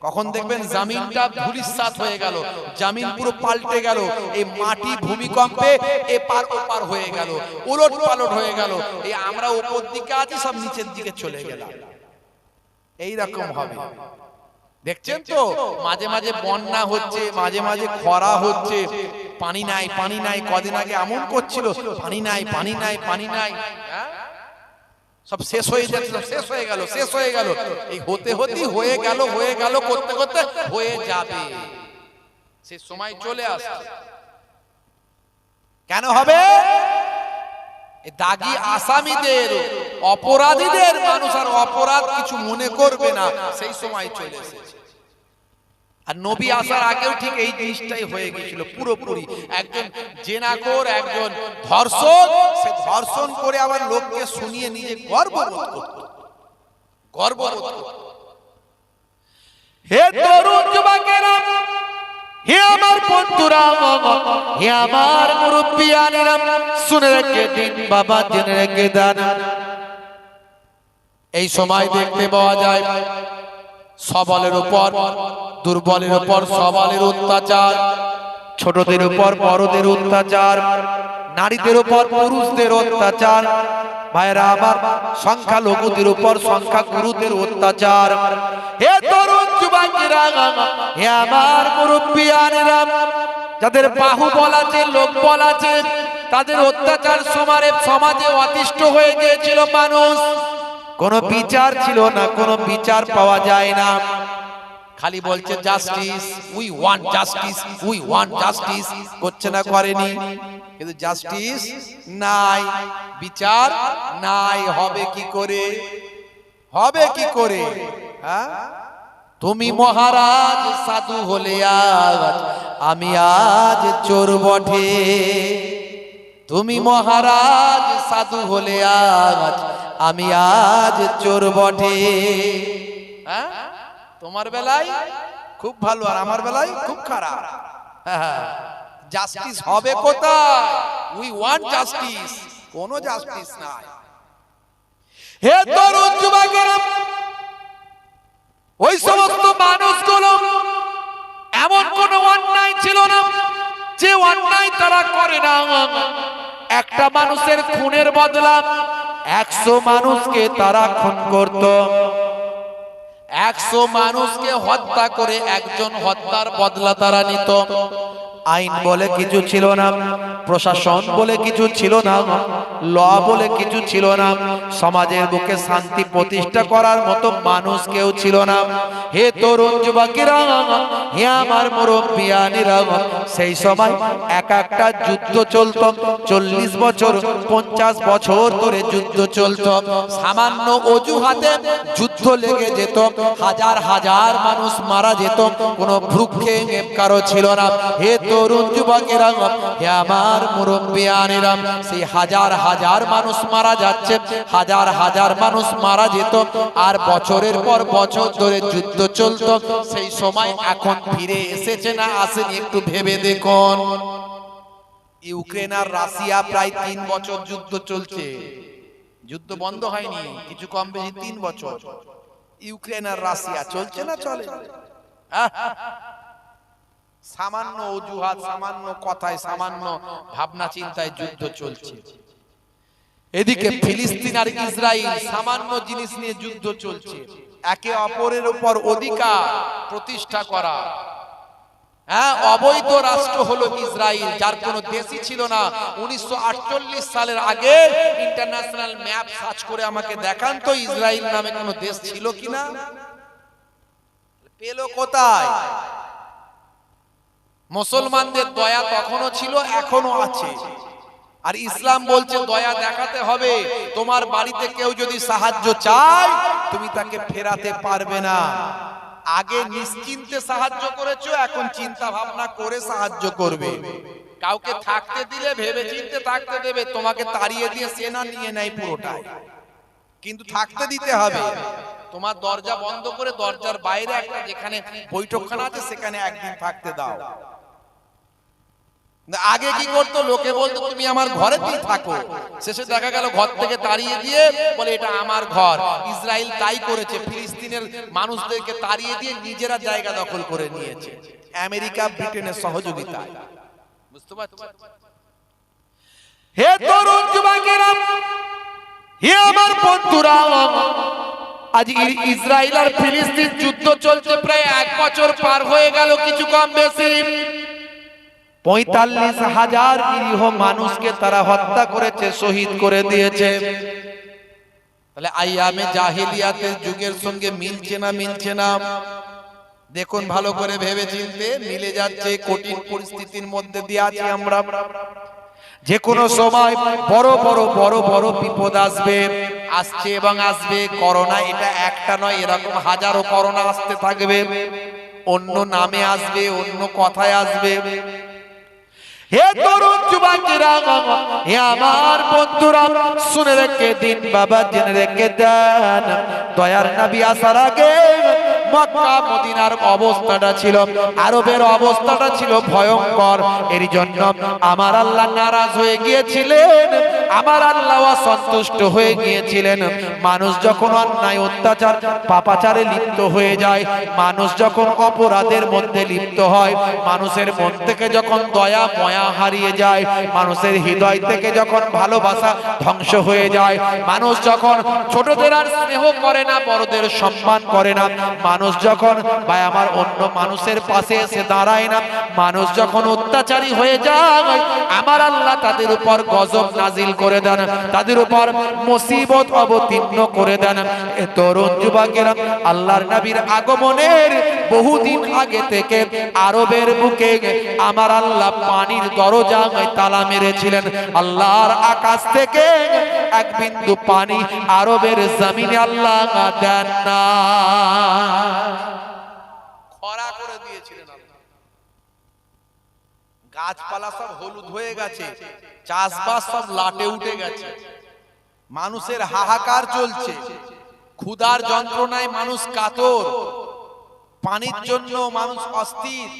কখন দেখবেন জমিনটা ধূলিসাৎ হয়ে গেল, জমিন পুরো পাল্টে গেল, এই মাটি ভূমিকম্পে এপার ওপার হয়ে গেল, উলট পালট হয়ে গেল। এই আমরা উপর দিকে আছি, সব নিচের দিকে চলে গেলাম। এই রকম হবে। দেখছেন তো, মাঝে মাঝে বন্যা হচ্ছে, মাঝে মাঝে খরা হচ্ছে, পানি নাই পানি নাই। কদিন আগে এমন করছিল, পানি নাই পানি নাই পানি নাই, সব শেষ হয়ে যাচ্ছে, শেষ হয়ে গেল শেষ হয়ে গেল। এই হতে হতে হয়ে গেল করতে করতে হয়ে যাবে, সে সময় চলে আসছে। কেন হবে? দাগি আসামিদের, অপরাধীদের মানুষ আর অপরাধ কিছু মনে করবে না, সেই সময় চলে এসেছে। আর নবী আসার আগেও ঠিক এই জিনিসটাই হয়ে গিয়েছিল পুরোপুরি। একজন জেনাকর, একজন ধর্ষক, সে ধর্ষণ করে আবার লোককে শুনিয়ে নিজে গর্ববোধ করত, গর্ববোধ করত। হে তরুণ যুবকেরা, হে আমার বন্ধুরা, হে আমার মুরব্বিয়ানেরা, শুনে রেখে দিন বাবা, জেনে রেখে দেন। এই সময় দেখতে পাওয়া যায় সবলের উপর দুর্বলের উপর সবলের অত্যাচার, ছোটদের উপর বড়দের অত্যাচার, নারীদের উপর পুরুষদের অত্যাচার, ভাইরা আমার সংখ্যালঘুদের উপর সংখ্যাগুরুদের অত্যাচার। হে তরুণ যুবকেরা, হে আমার মুরব্বিয়ানেরা, যাদের বাহুবল আছে, লোকবল আছে, তাদের অত্যাচার সমাজে অতিষ্ঠ হয়ে গিয়েছিল মানুষ। কোনো বিচার ছিল না, কোনো বিচার পাওয়া যায় না। খালি বলছে justice, we want justice, we want justice, করছে না, করেনি। কিন্তু জাস্টিস নাই, বিচার নাই। হবে কি করে? হবে কি করে? হ্যাঁ, তুমি মহারাজ সাধু হলে আজ আমি আজ চোর বটে। তুমি মহারাজ সাধু হলে আজ আমি আজ চোর বটে। হ্যাঁ, তোমার বেলায় খুব ভালো আর আমার বেলায় খুব খারাপ। জাস্টিস হবে কোথায়? উই ওয়ান্ট জাস্টিস, কোনো জাস্টিস নাই। হে তরুণ যুবকেরা, ওই সমস্ত মানুষগুলো এমন কোন অন্যায় ছিল না যে অন্যায় তারা করে না। একটা মানুষের খুনের বদলা 100 মানুষকে তারা খুন করত। 100 মানুষকে হত্যা করে একজন হত্যার বদলা তারা নিত। আইন বলে কিছু ছিল না, প্রশাসন বলে কিছু ছিল না, ল বলে কিছু ছিল না, সমাজের বুকে শান্তি প্রতিষ্ঠা করার মতো মানুষ কেউ ছিল না। হে তরুণ যুবকেরা, হে আমার মুরব্বিয়ানেরা, সেই সময় একটা যুদ্ধ চলত। 40 বছর 50 বছর ধরে যুদ্ধ চলত। সামান্য অজুহাতে যুদ্ধ লেগে যেত, হাজার হাজার মানুষ মারা যেত, কোনো ভ্রুক্ষেপ কারো ছিল না। হে তরুণ যুবকেরা, হে আমার মুরব্বিয়ানেরা, সেই হাজার হাজার মানুষ মারা যাচ্ছে, হাজার হাজার মানুষ মারা যেত, আর বছরের পর বছর ধরে যুদ্ধ চলত। সেই সময় এখন ফিরে এসেছে না আসেনি একটু ভেবে দেখুন। ইউক্রেন আর রাশিয়া প্রায় 3 বছর যুদ্ধ চলছে। যুদ্ধ বন্ধ হয়নি, কিছু কম বেশি 3 বছর। ইউক্রেন আর রাশিয়া চলছে না চলে? সামান্য অজুহাত, সামান্য কথায়, সামান্য ভাবনা চিন্তায় যুদ্ধ চলছে। এদিকে ফিলিস্তিন আর ইসরায়েল সামান্য জিনিস নিয়ে যুদ্ধ চলছে, একে অপরের উপর অধিকার প্রতিষ্ঠা করা। হ্যাঁ, অবৈধ রাষ্ট্র হলো ইসরায়েল, যার কোনো দেশই ছিল না। 1948 সালের আগে ইন্টারন্যাশনাল ম্যাপ সার্চ করে আমাকে দেখান তো ইসরায়েল নামে কোনো দেশ ছিল কিনা। পেল কোথায়? মুসলমানদের দয়া তখনও ছিল, এখনো আছে। আর ইসলাম বলছে দয়া দেখাতে হবে। তোমার বাড়িতে কেউ যদি সাহায্য চায়, তুমি তাকে ফেরাতে পারবে না। আগে নিশ্চিন্তে সাহায্য করেছো, এখন চিন্তা ভাবনা করে সাহায্য করবে। কাউকে থাকতে দিলে ভেবে চিন্তে থাকতে দেবে, তোমাকে তাড়িয়ে দিয়ে সেনা নিয়ে নেয় পুরোটাই, কিন্তু থাকতে দিতে হবে। তোমার দরজা বন্ধ করে দরজার বাইরে একটা যেখানে বৈঠকখানা আছে সেখানে একদিন থাকতে দাও। আগে কি করতো? লোকে বলতো তুমি আমার ঘরেতেই থাকো, শেষে দেখা গেল ঘর থেকে তাড়িয়ে দিয়ে বলে এটা আমার ঘর। ইসরায়েল তাই করেছে, ফিলিস্তিনের মানুষদেরকে তাড়িয়ে দিয়ে নিজেরা জায়গা দখল করে নিয়েছে, আমেরিকা ব্রিটেনের সহযোগিতায়। বুঝতে পারছো? হে তরুণ যুবকেরা, হে আমার বন্ধুরা, আজ ইসরায়েল আর ফিলিস্তিন যুদ্ধ চলছে প্রায় 1 বছর পার হয়ে গেল, কিছু কম বেশি। 45,000 নিরীহ মানুষকে তারা হত্যা করেছে, শহীদ করে দিয়েছে। তাহলে আইয়ামে জাহেলিয়াতের যুগের সঙ্গে মিলছে না? মিলছে না? দেখুন ভালো করে ভেবে চিন্তে, মিলে যাচ্ছে। কঠিন পরিস্থিতির মধ্যে দিয়ে আছি আমরা। যে কোনো সময় বড় বড় বড় বড় বিপদ আসবে, আসছে এবং আসবে। করোনা এটা একটা নয়, এরকম হাজারো করোনা আসতে থাকবে, অন্য নামে আসবে, অন্য কথায় আসবে। হে তরুণ যুবকেরা, হে আমার বন্ধুরা, শুনে রেখে দিন বাবা, জেনে রেখে দেন, দয়ার নবী আসার আগে মক্কা মদিনার অবস্থাটা ছিল, আরবের অবস্থাটা ছিল ভয়ঙ্কর। এর জন্য আমার আল্লাহ নারাজ হয়ে গিয়েছিলেন, আমার আল্লাহ অসন্তুষ্ট হয়ে গিয়েছিলেন। মানুষ যখন অন্যায় অত্যাচার পাপাচারে লিপ্ত হয়ে যায়, মানুষ যখন অপরাধের মধ্যে লিপ্ত হয়, মানুষের মন থেকে যখন দয়া ময়া হারিয়ে যায়, মানুষের হৃদয় থেকে যখন ভালোবাসা ধ্বংস হয়ে যায়, মানুষ যখন ছোটদের আর স্নেহ করে না, বড়দের সম্মান করে না, মানুষ যখন ভাই আমার অন্য মানুষের পাশে এসে দাঁড়ায় না, মানুষ যখন অত্যাচারী হয়ে যায়, আমার আল্লাহ তাদের উপর গজব নাজিল করে দেন, তাদের উপর মুসিবত অবতীর্ণ করে দেন। এ তরুণ যুবকেরা, আল্লাহর নবীর আগমনের বহুদিন আগে থেকে আরবের বুকে আমার আল্লাহ পানির দরজায় তালা মেরেছিলেন। আল্লাহর আকাশ থেকে এক বিন্দু পানি আরবের জমিনে আল্লাহ দেন না, খরা করে দিয়েছিলেন। গাছপালা সব হলুদ হয়ে গেছে, চাষবাস সব লাটে উঠে গেছে, মানুষের হাহাকার চলছে, ক্ষুধার যন্ত্রণায় মানুষ কাতর, পানির জন্য মানুষ অস্থির,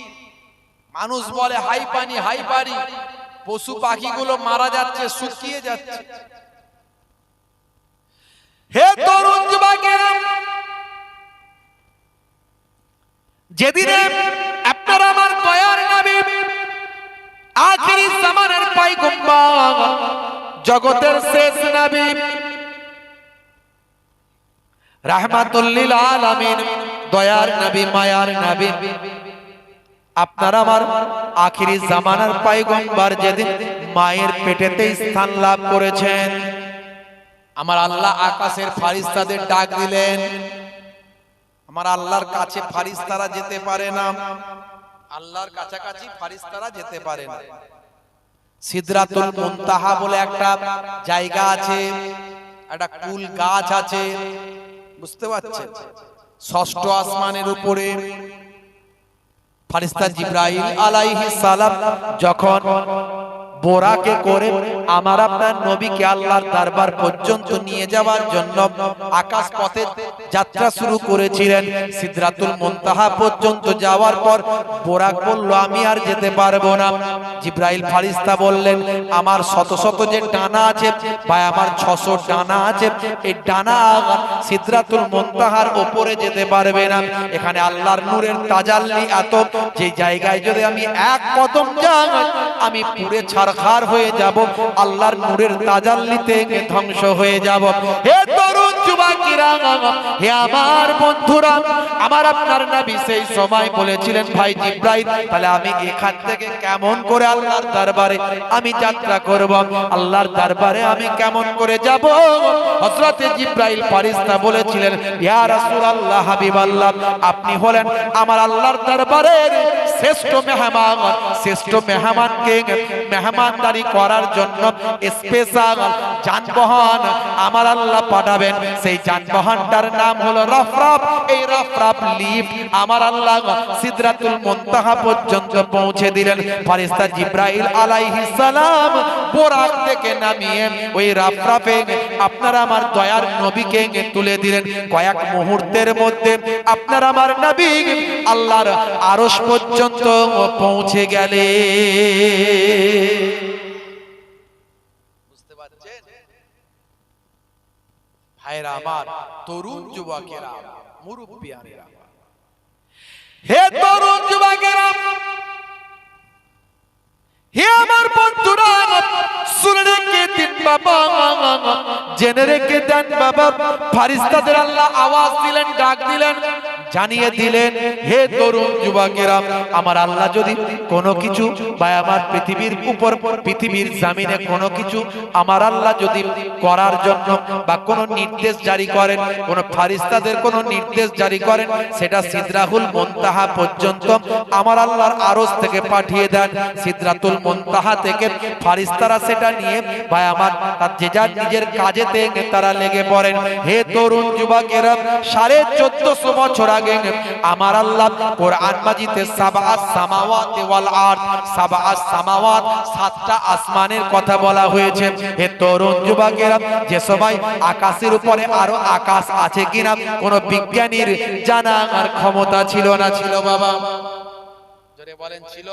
মানুষ বলে হাই পানি হাই পানি, পশু পাখিগুলো মারা যাচ্ছে, শুকিয়ে যাচ্ছে। হে তরুণ যুবকেরা, যেদিনে আপনার আমার দয়ার নবী আখিরি জামানার পয়গম্বর, জগতের শেষ নবী, রাহমাতুল লিল আলামিন, দয়ার নবী, মায়ার নবী, আপনার আমার আখিরি জামানার পয়গম্বর যেদিন মায়ের পেটেতে স্থান লাভ করেছেন, আমার আল্লাহ আকাশের ফারিস্তাদের ডাক দিলেন। আমার আল্লাহর কাছে ফারিস্তারা যেতে পারে না, আল্লাহর কাছাকাছি ফারিস্তারা যেতে পারে না। সিদরাতুল মুনতাহা বলে একটা জায়গা আছে, একটা কুল গাছ আছে, বুঝতে পারছেন? ষষ্ঠ আসমানের উপরে ফারিস্তা জিবরাইল আলাইহিস সালাম যখন বোরাকে করে আমার আপনার নবীকে আল্লাহর দরবার পর্যন্ত নিয়ে যাওয়ার জন্য আকাশ পথে যাত্রা শুরু করেছিলেন, সিদরাতুল মুনতাহা পর্যন্ত যাওয়ার পর বোরাক বলল আমি আর যেতে পারবো না। জিবরাইল ফারিস্তা বললেন আমার শত শত যে ডানা আছে ভাই, আমার 600 ডানা আছে, এই ডানা সিদরাতুল মুনতাহার উপরে যেতে পারবে না। এখানে আল্লাহর নূরের তাজাল্লি এত, যে জায়গায় যদি আমি এক কদম যাই আমি পুরে ছারখার হয়ে যাব, আল্লাহর নূরের তাজাল্লিতে ধ্বংস হয়ে যাব। হে তরুণ যুবকেরা, হে আমার বন্ধুরা, আমার আপনার নবী সেই সময় বলেছিলেন ভাই জিবরাইল, তাহলে আমি এখান থেকে কেমন করে আল্লাহর দরবারে আমি যাত্রা করব, আল্লাহর দরবারে আমি কেমন করে যাব? হযরত জিবরাইল ফেরেশতা বলেছিলেন ইয়া রাসূলুল্লাহ, হাবিবাল্লাহ, আপনি হলেন আমার আল্লাহর দরবারের শ্রেষ্ঠ মেহমান, শ্রেষ্ঠ মেহমানকে মেহমানদারি করার জন্য স্পেশাল যানবাহন আমার আল্লাহ পাঠাবেন। সেই যানবাহনটার নাম হলো রফরফ। এই রফরফ লিফট আমার আল্লাহ সিদরাতুল মুনতাহা পর্যন্ত পৌঁছে দিলেন। ফেরেশতা জিবরাইল আলাইহিস সালাম বোরাক থেকে নামিয়ে ওই রফরফে আপনার আমার দয়ার নবীকে তুলে দিলেন। কয়েক মুহূর্তের মধ্যে আপনার আমার নবী আল্লাহর আরশ পর্যন্ত পৌঁছে গেলে। বুঝতে পারছেন ভাইরা আমার, তরুণ যুবকেরা, মুরব্বিয়ানেরা, হে তরুণ যুবকেরা, হে আমার বন্ধুরা, শুনে রেখে দিন বাবা, জেনে রেখে দেন বাবা, ফারিস্তাদের আল্লাহ আওয়াজ দিলেন, ডাক দিলেন, জানিয়ে দিলেন, হে তরুণ যুবকেরা, আমার আল্লাহ যদি কোনো কিছু বা আমার পৃথিবীর উপর, পৃথিবীর জামিনে কোনো কিছু আমার আল্লাহ যদি করার জন্য বা কোনো নির্দেশ জারি করেন, কোনো ফারিস্তাদের কোনো নির্দেশ জারি করেন, সেটা সিদরাতুল মুনতাহা পর্যন্ত আমার আল্লাহর আরশ থেকে পাঠিয়ে দেন। সিদরাতুল মুনতাহা থেকে ফারিস্তারা সেটা নিয়ে ভাই আমার তার যে যার নিজের কাজেতে তারা লেগে পড়েন। হে তরুণ যুবকেরা, 1450 বছর আগে আমার আল্লাহ কোরআন মাজিদে সাবআস সামাওয়াতি ওয়াল আরদ, সাবআস সামাওয়াত, 7টা আসমানের কথা বলা হয়েছে। হে তরুণ যুবকেরা, যে সবাই আকাশের উপরে আরো আকাশ আছে কিনা কোন বিজ্ঞানীর জানার ক্ষমতা ছিল না? ছিল বাবা, জোরে বলেন ছিল।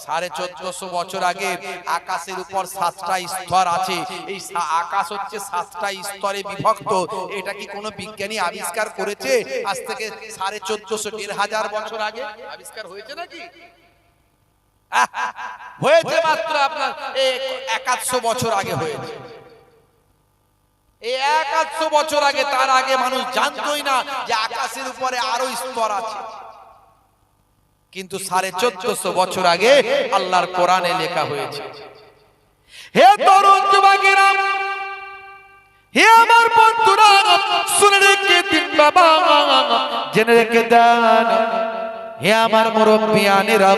1450 বছর আগে আকাশের উপর 7টা স্তর আছে। এই আকাশ হচ্ছে 7টা স্তরে বিভক্ত। এটা কি কোনো বিজ্ঞানী আবিষ্কার করেছে? আজ থেকে 1450 1500 বছর আগে আবিষ্কার হয়েছে নাকি? হয়েছে মাত্র আপনার 100 বছর আগে হয়েছে। এই 100 বছর আগে, তার আগে মানুষ জানতোই না যে আকাশের উপরে আরো স্তর আছে। কিন্তু 1450 বছর আগে আল্লাহর কোরআনে লেখা হয়েছে। হে তরুণ যুবকেরা, হে আমার বন্ধুরা, শুনে রেখে দিন বাবা, জেনে রেখে দেন, হে আমার মুরব্বিয়ানেরা,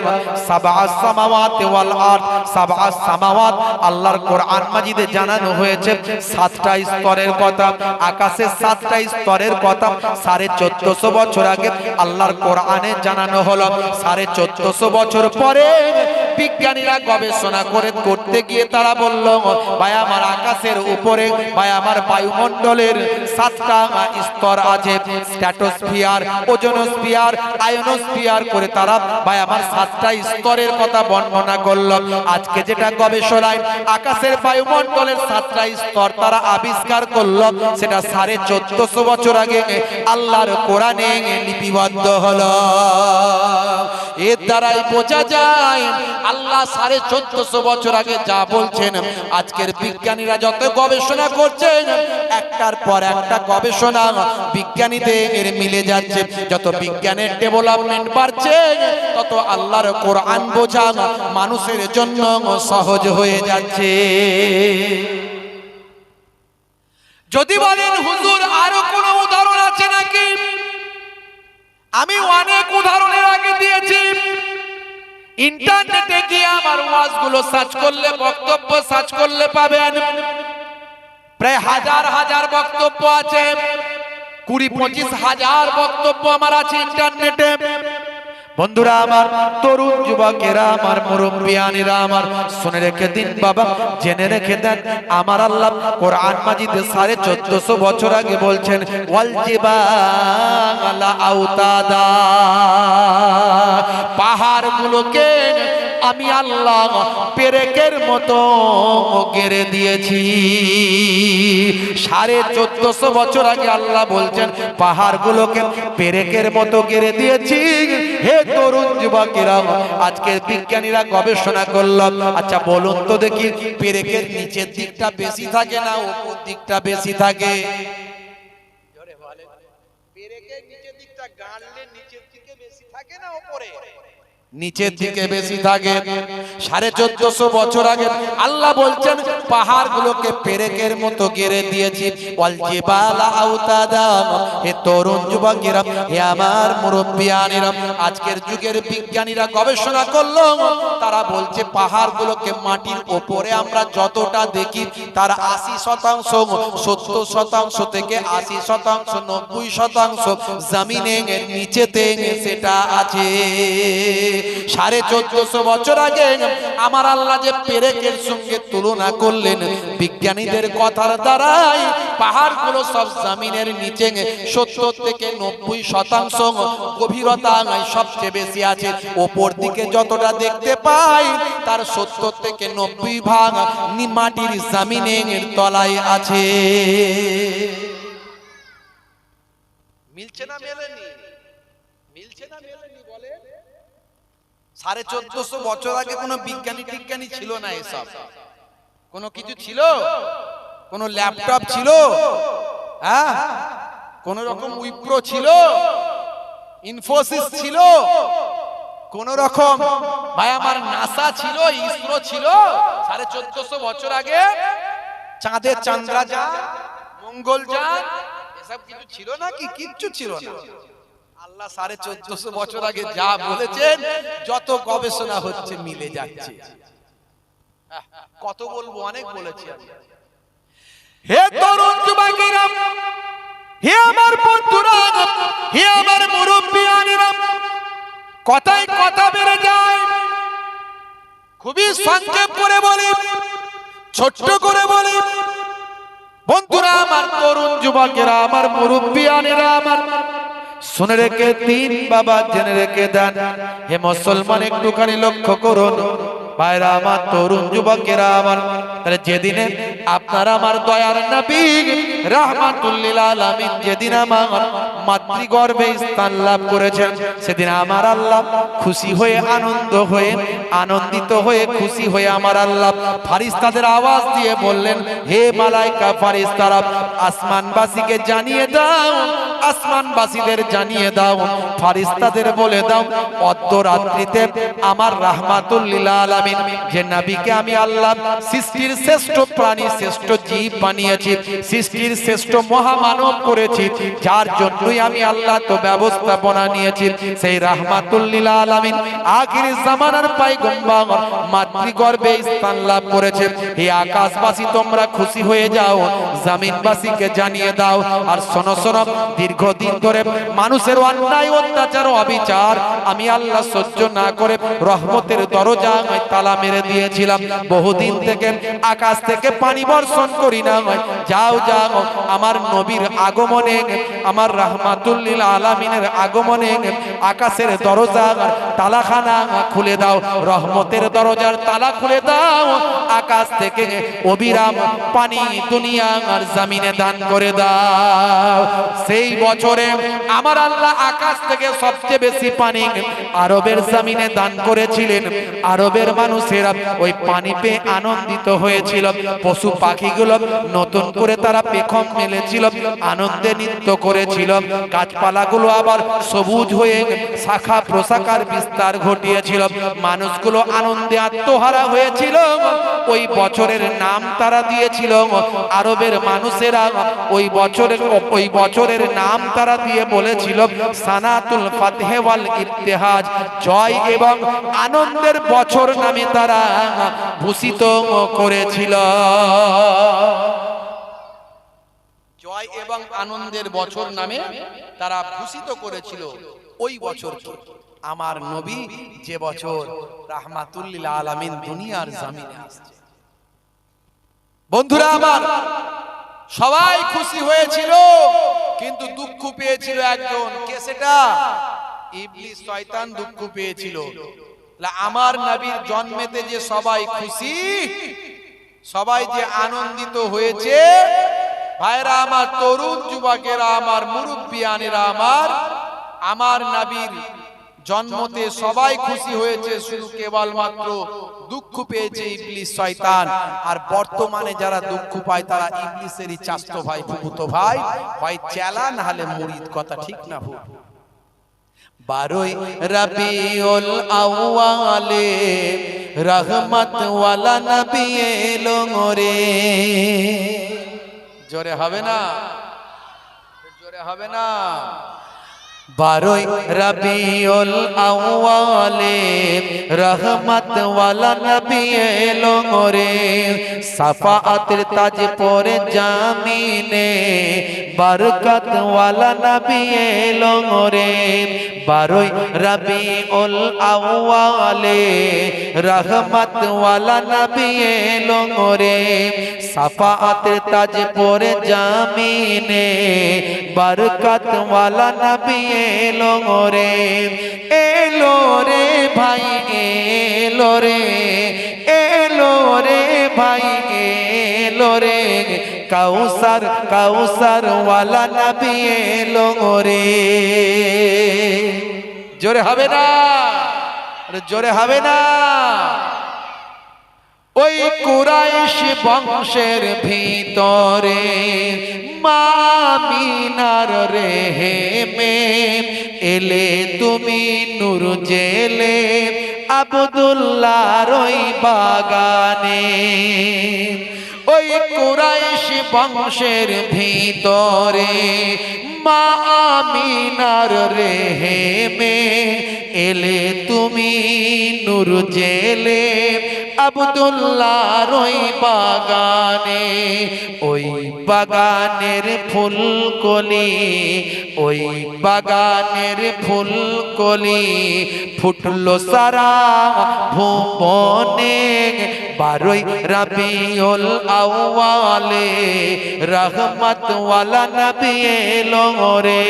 সাবআস সামাওয়াতি ওয়াল আরদ, সাবআস সামাওয়াত আল্লাহর কোরআন মাজিদে জানানো হয়েছে 7টা স্তরের কথা। আকাশের 7টা স্তরের কথা 1450 বছর আগে আল্লাহর কোরআনে জানানো হলো। 1450 বছর পরে বিজ্ঞানীরা গবেষণা করতে গিয়ে তারা বলল, ভাই আমার আকাশের উপরে, ভাই আমার বায়ুমণ্ডলের 7টা স্তর আছে। স্ট্র্যাটোস্ফিয়ার, ওজোনোস্ফিয়ার, আয়োনোস্ফিয়ার করে তারা ভাই আমার 7টা স্তরের কথা বর্ণনা করল। আজকে যেটা গবেষণায় আকাশের বায়ুমণ্ডলের 7টা স্তর তারা আবিষ্কার করল, সেটা 1450 বছর আগে আল্লাহর কোরআনে লিপিবদ্ধ হলো। এর দ্বারাই বোঝা যায় আল্লাহ 1450 বছর আগে যা বলছেন, আজকের বিজ্ঞানীরা যত গবেষণা করছেন, একটার পর একটা গবেষণা বিজ্ঞানীদের মিলে যাচ্ছে। যত বিজ্ঞানের ডেভেলপমেন্ট বাড়ছে, তত আল্লাহর কোরআন বোঝা মানুষের জন্য সহজ হয়ে যাচ্ছে। যদি বলেন হুজুর আরো কোন উদাহরণ আছে নাকি, আমি অনেক উদাহরণের আগে দিয়েছি। ইন্টারনেটে গিয়ে আমার ওয়াজগুলো সার্চ করলে, বক্তব্য সার্চ করলে পাবেন। প্রায় হাজার হাজার বক্তব্য আছে, 20-25 হাজার বক্তব্য আমার আছে ইন্টারনেটে। বন্ধুরা আমার, তরুণ যুবকেরা আমার, মুরব্বিয়ানেরা আমার, শুনে রেখে দিন বাবা, জেনে রেখে দেন, আমার আল্লাহ কোরআন মাজিদে 1450 বছর আগে বলছেন, ওয়াল জিবালা আওতাদা, পাহাড়গুলোকে আমি আল্লাহ পেরেকের মতো গেড়ে দিয়েছি। 1450 বছর আগে আল্লাহ বলছেন পাহাড়গুলোকে পেরেকের মতো গেড়ে দিয়েছি। হে তরুণ যুবকেরা, আজকে বিজ্ঞানীরা গবেষণা করলাম, আচ্ছা বলুন তো দেখি, পেরেকের নিচের দিকটা বেশি থাকে না উপর দিকটা বেশি থাকে? পেরেকের নিচের দিকটা গাড়লে নিচের দিকে বেশি থাকে না উপরে? নিচের দিকে বেশি থাকে। 1450 বছর আগে আল্লাহ বলছেন পাহাড়গুলোকে পেরেকের মতো গেড়ে দিয়েছি। ওয়াল জিবালা আওতাদা, হে তরুণ যুবকেরা, হে আমার মুরব্বিয়ানেরা, আজকের যুগের বিজ্ঞানীরা গবেষণা করলো, তারা বলছে পাহাড়গুলোকে মাটির উপরে আমরা যতটা দেখি তার 80%, 70% থেকে 80%, 90% জমিনের নিচেতে সেটা আছে। 1450 বছর আগে আমার আল্লাহ যে পেরেকের সঙ্গে তুলনা করলেন বিজ্ঞানীদের কথার দ্বারাই, পাহাড়গুলো সব জমিনের নিচে 70 থেকে 90% গভীরতা সবচেয়ে বেশি আছে। উপর দিকে যতটা দেখতে পাই তার 70 থেকে 90% মাটির জমিনের তলায় আছে। মিলছে না মেলেনি? মিলছে না মেলেনি বলে? 1450 বছর আগে কোনো বিজ্ঞানী টিজ্ঞানী ছিল না এসব। কোনো কিছু ছিল? কোনো ল্যাপটপ ছিল? হ্যাঁ, কোন রকম উইপ্রো ছিল, ইনফোসিস ছিল, কোন রকম ভাই আমার নাসা ছিল, ইসরো ছিল? 1450 বছর আগে চাঁদে চন্দ্রযান, মঙ্গলযান এসব কিছু ছিল নাকি? কিচ্ছু ছিল না। আল্লাহ 1450 বছর আগে যা বলেছেন, যত গবেষণা হচ্ছে মিলে যাচ্ছে। কত বলবো, অনেক বলেছি। হে তরুণ যুবকেরা, হে আমার বন্ধুরা, হে আমার মুরব্বিয়ানেরা, কথায় কথা বেড়ে যায়। খুবই সংক্ষেপ করে বলি, ছোট্ট করে বলি, বন্ধুরা আমার, তরুণ যুবকেরা আমার, মুরব্বিয়ানেরা আমার, শুনে রেখে দিন বাবা, জেনে রেখে দেন। হে মুসলমান, একটুখানি লক্ষ্য করুন ভাইরা আমার, তরুণ যুবকেরা আমার, তাহলে যেদিনে আপনার আমার দয়ার নবী রাহমাতুল লিল আলামিন যেদিন আমার মাতৃগর্ভে স্থান লাভ করেছেন, সেদিন আমার আল্লাহ খুশি হয়ে, আনন্দ হয়ে, আনন্দিত হয়ে, খুশি হয়ে আমার আল্লাহ ফারিস্তাদের আওয়াজ দিয়ে বললেন, হে মালাইকা ফারিস্তারা, আসমানবাসীকে জানিয়ে দাও, আসমানবাসীদের জানিয়ে দাও, ফারিস্তাদের বলে দাও, অর্ধরাত্রিতে আমার রাহমাতুল লিল আলামিন যে নবীকে আমি আল্লাহ সৃষ্টির শ্রেষ্ঠ প্রাণী, শ্রেষ্ঠ জীব বানিয়েছি, সৃষ্টির শ্রেষ্ঠ মহামানব করেছি, যার জন্যই আমি আল্লাহ তো ব্যবস্থাপনা নিয়েছি, সেই রাহমাতুল লিল আলামিন আখির জামানার পয়গম্বর মাতৃগর্ভে স্থান লাভ করেছে। হে আকাশবাসী, তোমরা খুশি হয়ে যাও, জমিনবাসীকে জানিয়ে দাও। আর শোনো শোনো, দীর্ঘদিন ধরে মানুষের অন্যায়, অত্যাচার, অবিচার আমি আল্লাহ সহ্য না করে রহমতের দরজা তালা মেরে দিয়েছিলাম। বহুদিন থেকে আকাশ থেকে পানি বর্ষণ করি না। যাও যাও, আমার নবীর আগমনে, আমার রাহমাতুল লিল আলামিনের আগমনে আকাশের দরজার তালাখানা খুলে দাও, রহমতের দরজার তালা খুলে দাও, আকাশ থেকে অবিরাম পানি দুনিয়া আর জমিনে দান করে দাও। সেই বছরে আমার আল্লাহ আকাশ থেকে সবচেয়ে বেশি পানি আরবের জমিনে দান করেছিলেন। আরবের মানুষেরা ওই পানি পেয়ে আনন্দিত হয়েছিল। পশু পাখিগুলো নতুন করে তারা পেখম মেলেছিল, আনন্দে নৃত্য করেছিল। গাছপালাগুলো আবার সবুজ হয়ে শাখা প্রশাখার বিস্তার ঘটিয়েছিল। মানুষগুলো আনন্দে আত্মহারা হয়েছিল। ওই বছরের নাম তারা দিয়েছিল, আরবের মানুষেরা ওই বছরের নাম তারা দিয়ে বলেছিল সানাতুল ফাতহে ওয়াল ইবতিহাজ, জয় এবং আনন্দের বছর নামে তারা ভূষিত করেছিল। জয় এবং আনন্দের বছর নামে তারা ভূষিত করেছিল ওই বছরকে। আমার নবী যে বছর রাহমাতুল লিল আলামিন দুনিয়ার জমিনে আসছে, বন্ধুরা আমার, সবাই খুশি হয়েছিল, কিন্তু দুঃখ পেয়েছিল একজন। কে সেটা? ইবলিস, শয়তান দুঃখ পেয়েছিল। আমার নবীর জন্মেতে যে সবাই খুশি, সবাই যে আনন্দিত হয়েছে, ভাইরা আমার, তরুণ যুবকেরা আমার, মুরব্বিয়ানেরা আমার নবীর জন্মতে সবাই খুশি হয়েছে, শুধু কেবলমাত্র দুঃখ পেয়েছে ইবলিস, শয়তান। আর বর্তমানে যারা দুঃখ পায় তারা ইবলিসেরই চাচতো ভাই, ফুফুতো ভাই, হয় চেলা না হলে মুরিদ। কথা ঠিক না ভুল? 12 রবিউল আউয়ালে রহমত ওয়ালা নবী এলো রে। জোরে হবে না? জোরে হবে না? 12 রবিউল আউয়ালে রহমত ওয়ালা নবী এলো রে, সাফাআতের তাজ পরে জামিনে বরকত ওয়ালা নবী এলো রে। 12 রবিউল আউয়ালে রহমত ওয়ালা নবী এলো রে, সাফাআতের তাজ পরে জামিনে বরকত ওয়ালা নবী এলো রে। এলো রে ভাই, এলো রে, এলো রে ভাই, এলো রে, কাউসার, কাউসার ওয়ালা নবী এলো রে। জোরে হবে না? জোরে হবে না? ও ওই কুরাইশ বংশের ভিতরে মা আমিনার রেহেমে এলে তুমি নূর জেলে আব্দুল্লাহর ওই বাগানে। ওই কুরাইশ বংশের ভিতরে মা আমিনার রেহেমে এলে তুমি নূর জেলে আব্দুল্লাহর ওই বাগানে। ওই বাগানের ফুলকলি, ওই বাগানের ফুলকলি ফুটলো সারা ভুবনে। 12ই রবিউল আউয়ালে রহমত ওয়ালা নবী এলো রে।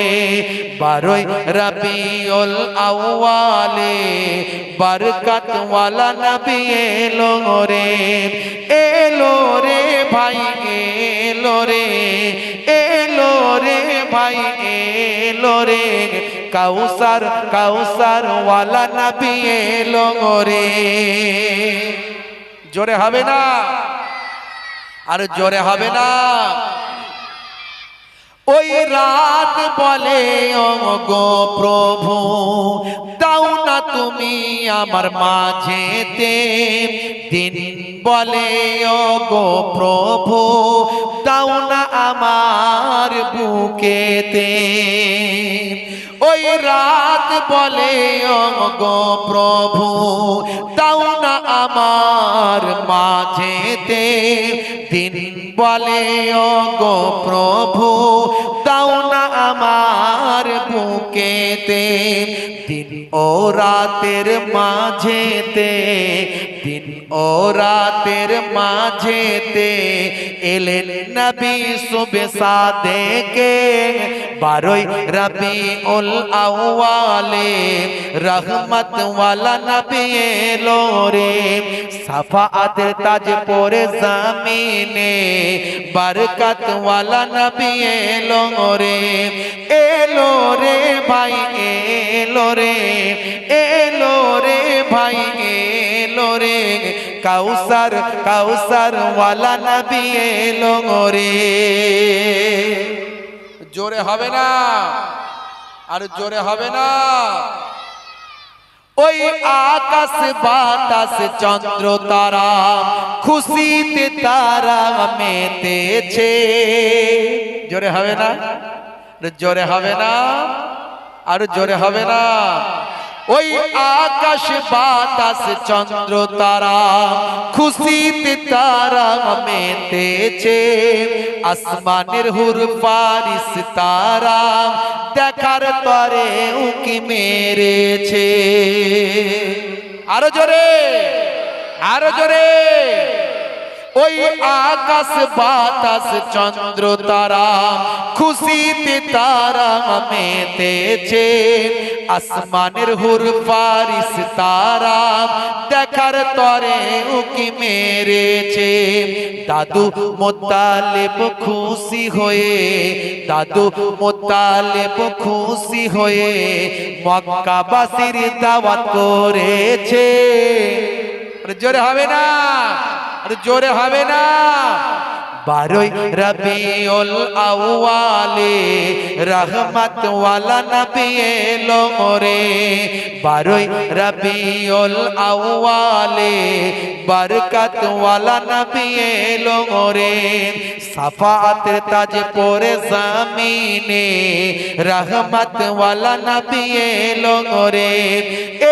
12ই রবিউল আউয়ালে বরকত ওয়ালা নবী এলো রে। এলো রে ভাই এলো রে, এলো রে ভাই এলো রে। কাউসার কাউসার ওয়ালা নবী এলো রে। জোরে হবে না? আর জোরে হবে না? ওই রাত বলে ও গো প্রভু দাও না তুমি আমার মাঝেতে। দিন বলে ও গো প্রভু দাও না আমার বুকেতে। ওই রাত বলে ও গো প্রভু দাও না আমার মাঝেতে। দিন বলে ও গো প্রভু দাও না আমার বুকেতে। দিন ও রাতের মাঝেতে, দিন ও রাতের মাঝেতে এলেন নবী সুবে সাদেকে। 12ই রবিউল আউয়ালে রহমত ওয়ালা নবী এলো রে। সাফাআতের তাজ পরে জমিনে বরকত ওয়ালা নবী এলো রে। এলো রে ভাই এলো রে, এলো রে ভাই এলো রে। কাউসার কাউসার ওয়ালা নবী এলো রে। জোরে হবে না? আর জোরে হবে না? ওই আকাশ বাতাস চন্দ্র তারা খুশিতে তারা মেতেছে। জোরে হবে না? জোরে হবে না? আর জোরে হবে না? ওই আকাশ বাতাস চন্দ্র তারা খুশিতে তারা মেতেছে। আসমানের হুর ফারিস তারা দেখার তরে উকি মেরেছে। আরো জোরে, আরো জোরে। ওই আকাশ বাতাস চন্দ্র তারা খুশিতে তারা মেতেছে। আসমানের হুর ফারিস তারা দেখার তরে উকি মেরেছে। দাদু মুত্তালিব খুশি হয়ে, দাদু মুত্তালিব খুশি হয়ে মক্কাবাসীর দাওয়াত করেছে। জোরে হবে না? আর জোরে হবে না? 12ই রবিউল আউয়ালে রহমত ওয়ালা নবী এলো রে। 12ই রবিউল আউয়ালে বরকত ওয়ালা নবী এলো রে। সাফাআতের তাজ পরে জমিনে রহমত ওয়ালা নবী এলো রে।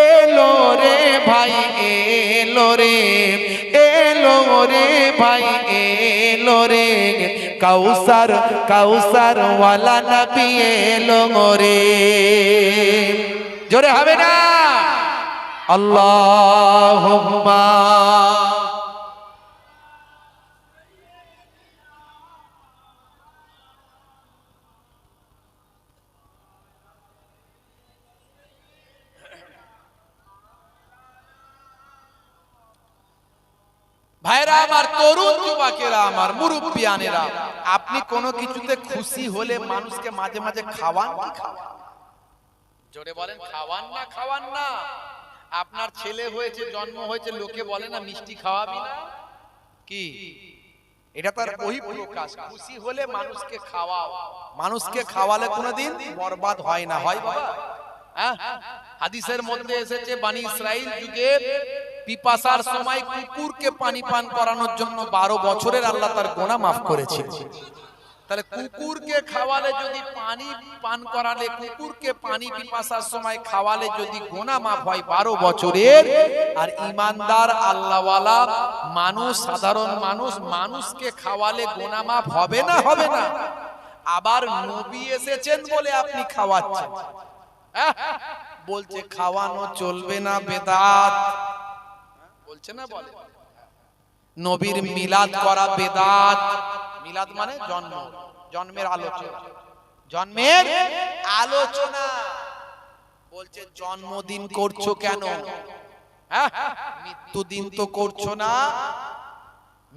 এলো রে ভাই এলো রে, এলো রে ভাই এলো রে। কাউসার কাউসার ওয়ালা নবী এলো রে। জোরে হবে না? আল্লাহুম্মা ভাইরা আমার, তরুণ যুবকেরা আমার, মুরব্বিয়ানেরা, আপনি কোনো কিছুতে খুশি হলে মানুষকে মাঝে মাঝে খাওয়ান কি খাওয়ান? জোরে বলেন, খাওয়ান না খাওয়ান না? আপনার ছেলে হয়েছে, জন্ম হয়েছে, লোকে বলে না মিষ্টি খাওয়াবি না? কি এটা তার বহিঃপ্রকাশ। খুশি হলে মানুষকে খাওয়াও, মানুষকে খাওয়ালে কোনোদিন বরবাদ হয় না, হয় বাবা? হাদিসের মধ্যে এসেছে বানি ইসরাইল যুগে পিপাসার সময় কুকুরকে পানি পান করানোর জন্য 12 বছরের আল্লাহ তার গুনাহ মাফ করেছে। তাহলে কুকুরকে খাওয়ালে যদি পানি পান করালে, কুকুরকে পানি পিপাসার সময় খাওয়ালে যদি গুনাহ মাফ হয় 12 বছরের, আর ইমানদার আল্লাহওয়ালা মানুষ, সাধারণ মানুষ, মানুষকে খাওয়ালে গুনাহ মাফ হবে না? হবে না। আবার নবী এসেছেন বলে আপনি খাওয়াচ্ছেন, বলছে খাওয়ানো চলবে না, বেদাত বলছে না? বলে নবীর মিলাদ করা বেদাত। মিলাদ মানে জন্ম, জন্মের আলোচনা, জন্মের আলোচনা। বলছে জন্মদিন করছো কেন? মৃত্যুদিন তো করছো না,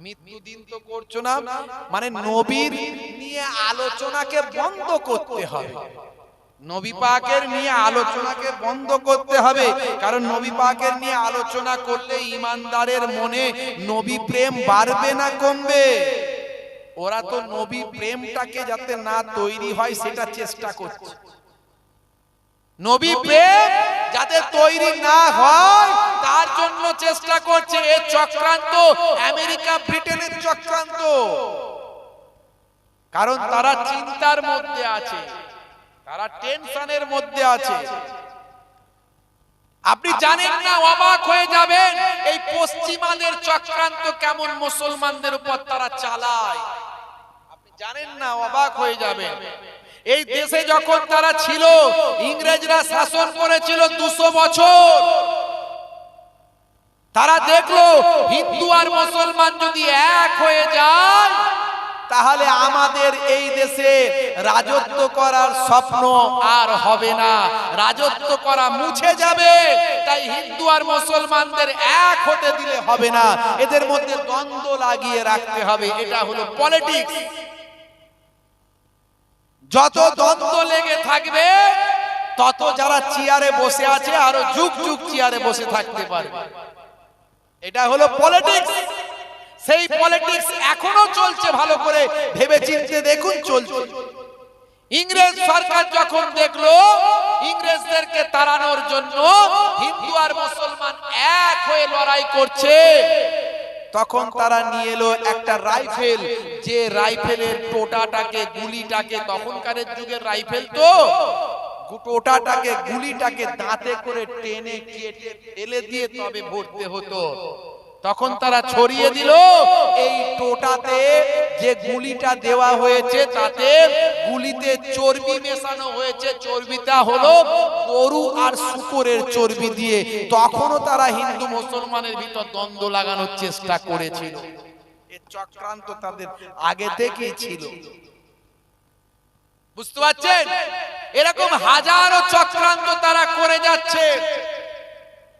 মৃত্যুদিন তো করছো না। মানে নবীর নিয়ে আলোচনাকে বন্ধ করতে হবে, নবী পাকের নিয়ে আলোচনাকে বন্ধ করতে হবে। কারণ নবী পাকের নিয়ে আলোচনা করলে ইমানদারের মনে নবী প্রেম বাড়বে না কমবে? ওরা তো নবী প্রেমটাকে যাতে না তৈরি হয় সেটা চেষ্টা করছে। নবী প্রেম যাতে তৈরি না হয় তার জন্য চেষ্টা করছে। এই চক্রান্ত আমেরিকা ব্রিটেনের চক্রান্ত। কারণ তারা চিন্তার মধ্যে আছে, তারা টেনশনের মধ্যে আছে। আপনি জানেন না, অবাক হয়ে যাবেন এই পশ্চিমাদের চক্রান্ত কেমন মুসলমানদের উপর তারা চালায়। আপনি জানেন না, অবাক হয়ে যাবেন। এই দেশে যখন তারা ছিল, ইংরেজরা শাসন করেছিল 200 বছর। তারা দেখলো হিন্দু আর মুসলমান যদি এক হয়ে যায় তাহলে আমাদের এই দেশে রাজত্ব করার স্বপ্ন আর হবে না, রাজত্ব করা মুছে যাবে। তাই হিন্দু আর মুসলমানদের এক হতে দিলে হবে না, এদের মধ্যে দ্বন্দ্ব লাগিয়ে রাখতে হবে। এটা হলো পলিটিক্স। যত দ্বন্দ্ব লেগে থাকবে তত যারা চেয়ারে বসে আছে আরো যুগ যুগ চেয়ারে বসে থাকতে পারবে। এটা হলো পলিটিক্স। সেই পলিটিক্স এখনো চলছে, ভালো করে ভেবে চিন্তে দেখুন চলছে। ইংরেজ সরকার যখন দেখলো ইংরেজদেরকে তাড়ানোর জন্য হিন্দু আর মুসলমান এক হয়ে লড়াই করছে, তখন তারা নিয়ে এলো একটা রাইফেল। যে রাইফেলের টোটাটাকে, গুলিটাকে, তখনকার যুগের রাইফেল তো টোটাটাকে, গুলিটাকে দাঁতে করে টেনে কেটে ফেলে দিয়ে তবে ভরতে হতো। তখন তারা ছড়িয়ে দিল এই টোটাতে যে গুলিটা দেওয়া হয়েছে তাতে গুলিতে চর্বি মেশানো হয়েছে। চর্বিটা হলো গরু আর শূকরের চর্বি দিয়ে। তখনও তারা হিন্দু মুসলমানের ভিতর দ্বন্দ্ব লাগানোর চেষ্টা করেছিল। এই চক্রান্ত তাদের আগে থেকেই ছিল। বুঝতে পারছেন? এরকম হাজারো চক্রান্ত তারা করে যাচ্ছে।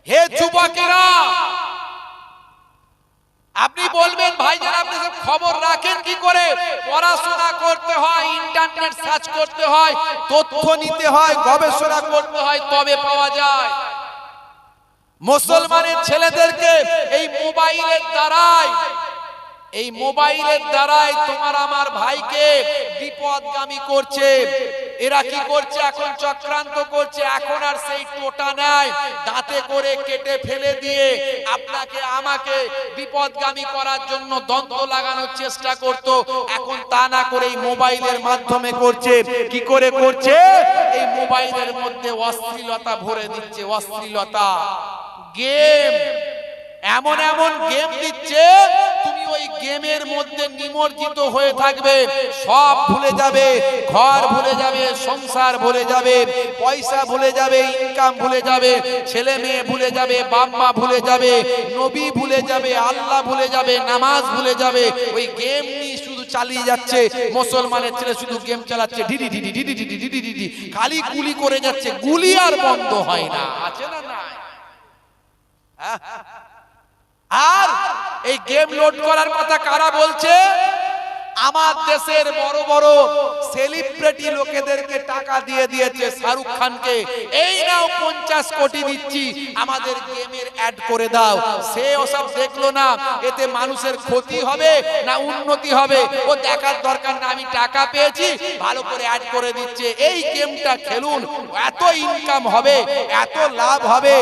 হে যুবকেরা, আপনি বলবেন ভাইজান আপনি সব খবর রাখেন কি করে? পড়াশোনা করতে হয়, ইন্টারনেট সার্চ করতে হয়, তথ্য নিতে হয়, গবেষণা করতে হয়, তবে পাওয়া যায়। মুসলমানের ছেলেদেরকে এই মোবাইলের দ্বারাই, এই মোবাইলের দ্বারাই তোমার আমার ভাইকে বিপদগামী করছে। এরা কি করছে? এখন চক্রান্ত করছে। এখন আর সেই টোটা নাই, দাঁতে করে কেটে ফেলে দিয়ে আপনাকে আমাকে বিপদগামী করার জন্য দ্বন্দ্ব লাগানোর চেষ্টা করত। এখন তা না করে এই মোবাইলের মাধ্যমে করছে। কি করে করছে? এই মোবাইলের মধ্যে অশ্লীলতা ভরে দিচ্ছে, অশ্লীলতা গেম, এমন এমন গেম দিচ্ছে তুমি ওই গেমের মধ্যে নিমজ্জিত হয়ে থাকবে। সব ভুলে যাবে, ঘর ভুলে যাবে, সংসার ভুলে যাবে, পয়সা ভুলে যাবে, ইনকাম ভুলে যাবে, ছেলে মেয়ে ভুলে যাবে, বাপ মা ভুলে যাবে, নবী ভুলে যাবে, আল্লাহ ভুলে যাবে, নামাজ ভুলে যাবে। ওই গেম নিয়ে শুধু চালিয়ে যাচ্ছে। মুসলমানের ছেলে শুধু গেম চালাচ্ছে, DD DD DD DD DD DD, খালি গুলি করে যাচ্ছে, গুলি আর বন্ধ হয় না। আছে না? না। আর এই গেম লোড করার কথা কারা বলছে? আমার দেশের বড় বড় সেলিব্রিটি লোকেদেরকে টাকা দিয়ে দিয়েছে শাহরুখ খানকে, এই নাও 50 কোটি দিচ্ছি আমাদের গেমের অ্যাড করে দাও। সে ওসব দেখলো না, এতে মানুষের ক্ষতি হবে না উন্নতি হবে ও দেখার দরকার না, আমি টাকা পেয়েছি ভালো করে অ্যাড করে দিচ্ছে। এই গেমটা খেলুন, এত ইনকাম হবে, এত লাভ হবে।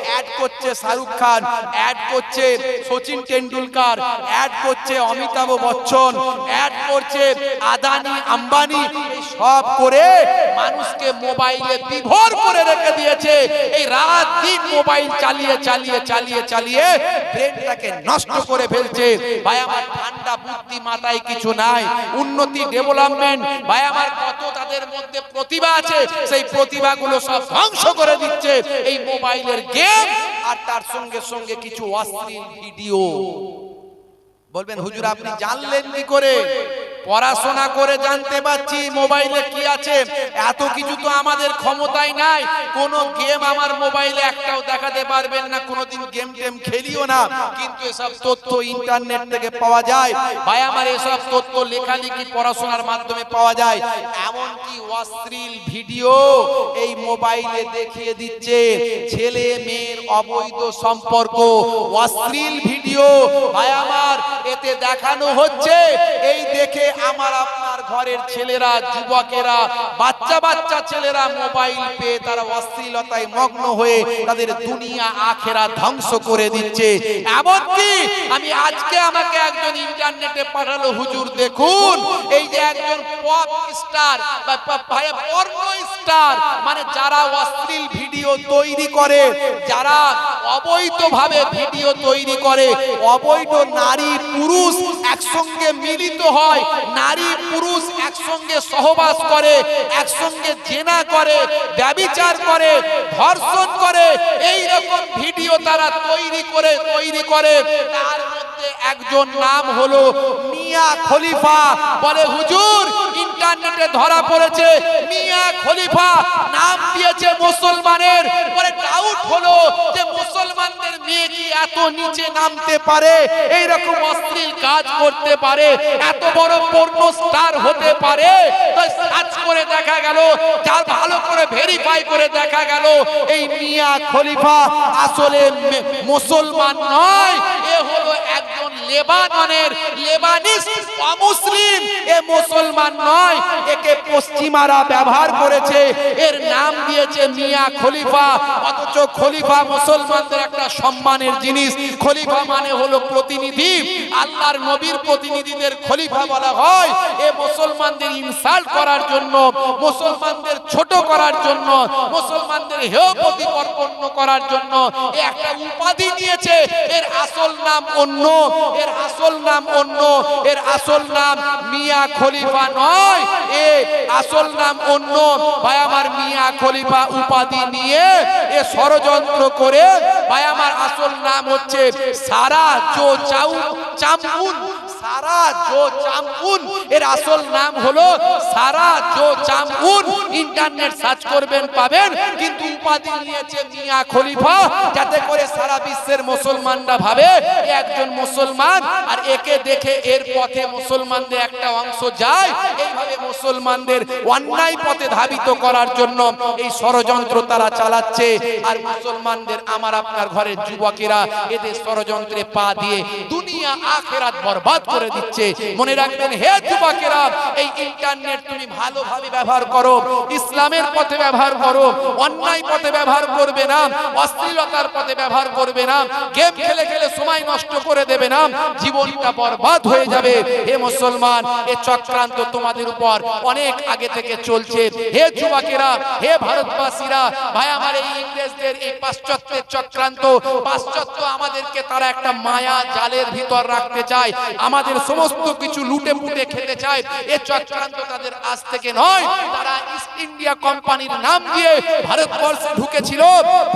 অ্যাড করছে শাহরুখ খান, অ্যাড করছে সচিন টেন্ডুলকার, অ্যাড করছে অমিতাভ বচ্চন, অ্যাড করছে আদানি আম্বানি, সব করে মানুষকে মোবাইলে বিভোর করে রেখে দিয়েছে। এই রাত দিন মোবাইল চালিয়ে চালিয়ে চালিয়ে চালিয়ে ব্রেনটাকে নষ্ট করে ফেলছে। ভাই আমার ঠান্ডা বুদ্ধি মাথায় কিছু নাই, উন্নতি ডেভেলপমেন্ট ভাই আমার কত তাদের মধ্যে প্রতিভা আছে, সেই প্রতিভাগুলো সব ধ্বংস করে দিচ্ছে এই মোবাইলের গেম আর তার সঙ্গে সঙ্গে কিছু অশ্লীল ভিডিও। বলবেন হুজুর আপনি জানলেন কি করে? পড়াশোনা করে জানতে পারছি মোবাইলে কি আছে। এত কিছু তো আমাদের ক্ষমতায় নাই, কোন গেম আমার মোবাইলে একটাও দেখাতে পারবেন না, কোনোদিন গেম টেম খেলিও না, কিন্তু এসব তথ্য ইন্টারনেট থেকে পাওয়া যায়। ভাই আমার এসব তথ্য লেখালেখি পড়াশোনার মাধ্যমে পাওয়া যায়। এমনকি অশ্লীল ভিডিও এই মোবাইলে দেখিয়ে দিচ্ছে, ছেলে মেয়ের অবৈধ সম্পর্ক, অশ্লীল ভিডিও ভাই আমার এতে দেখানো হচ্ছে। এই দেখে আমার আপনার ঘরের ছেলেরা, যুবকেরা, বাচ্চা বাচ্চা ছেলেরা মোবাইল পেয়ে তারা অশ্লীলতায় মগ্ন হয়ে তাদের দুনিয়া আখেরা ধ্বংস করে দিচ্ছে। এমনকি আমি আজকে আমাকে একজন ইন্টারনেটে পাঠালো, হুজুর দেখুন এই যে একজন পপ স্টার বা পর্নো স্টার, মানে যারা অশ্লীল ভিডিও তৈরি করে, যারা অবৈধভাবে ভিডিও তৈরি করে, অবৈধ নারী পুরুষ একসঙ্গে মিলিত হয়, নারী পুরুষ একসঙ্গে সহবাস করে, একসঙ্গে জেনা করে, ব্যভিচার করে, ধর্ষণ করে, এই রকম ভিডিও তারা তৈরি করে। তার মধ্যে একজন নাম হলো মিয়া খলিফা। বলে হুজুর ইন্টারনেটে ধরা পড়েছে মিয়া খলিফা, নাম দিয়েছে মুসলমানের। পরে ডাউট হলো যে মুসলমানদের মেয়ে কি এত নিচে নামতে পারে, এই রকম অশ্লীল কাজ করতে পারে, এত বড় পর্নো স্টার হতে পারে? তো সার্চ করে দেখা গেল, যার ভালো করে ভেরিফাই করে দেখা গেল এই মিয়া খলিফা আসলে মুসলমান নয়, এ হলো একজন লেবাননের লেবানিস অমুসলিম, এ মুসলমান নয়, একে পশ্চিমারা ব্যবহার করেছে, এর নাম দিয়েছে মিয়া খলিফা। অথচ খলিফা মুসলমানদের একটা সম্মানের জিনিস। খলিফা মানে হলো প্রতিনিধি, আল্লাহর নবীর প্রতিনিধিদের খলিফা বলা হয়। এ মুসলমানদের ইনসাল্ট করার জন্য, মুসলমানদের ছোট করার জন্য, মুসলমানদের হেয় প্রতিপন্ন করার জন্য এ একটা উপাধি নিয়েছে। এর আসল নাম অন্য, এর আসল নাম অন্য, এর আসল নাম মিয়া খলিফা নয়, এ আসল নাম অন্য। ভাই আমার মিয়া খলিফা উপাধি নিয়ে এ ষড়যন্ত্র করে, ভাই আমার আসল নাম হচ্ছে সারা জো চামউন। সারা জো চামউন, এর আসল নাম হলো সারা জো চামউন। ইন্টারনেট সার্চ করবেন পাবেন, কিন্তু উপাধি নিয়েছে মিয়া খলিফা, যাতে করে সারা বিশ্বের মুসলমানরা ভাবে একজন মুসলমান, আর একে দেখে এর পথে মুসলমানদের একটা অংশ যায়। এইভাবে মুসলমানদের অন্যায় পথে ধাবিত করার জন্য এই ষড়যন্ত্র তারা চালাচ্ছে। আর মুসলমানদের আমার আপনার ঘরের যুবকেরা এদের ষড়যন্ত্রে পা দিয়ে দুনিয়া আখিরাত বরবাদ করে দিচ্ছে। মনে রাখবেন হে যুবকেরা, এই ইন্টারনেট তুমি ভালোভাবে ব্যবহার করো, ইসলামের পথে ব্যবহার করো, অন্যায় পথে ব্যবহার করবে না, অশ্লীলতার পথে ব্যবহার করবে না, গেম খেলে খেলে সময় নষ্ট করে দেবে না, জীবনটা বরবাদ হয়ে যাবে। হে মুসলমান, এ চক্রান্ত তোমাদের উপর অনেক আগে থেকে চলছে। হে যুবকেরা, হে ভারতবাসীরা, ভাই আমার এই ইংরেজদের এই পাশ্চাত্যের চক্রান্ত, পাশ্চাত্য আমাদেরকে তারা একটা মায়া জালের ভিতর রাখতে চায়, আমাদের সমস্ত কিছু লুটে পুটে খেতে চায়। এ চক্রান্ত তাদের আজ থেকে নয়, তারা ইস্ট ইন্ডিয়া কোম্পানির নাম দিয়ে ভারতবর্ষে ঢুকেছিল,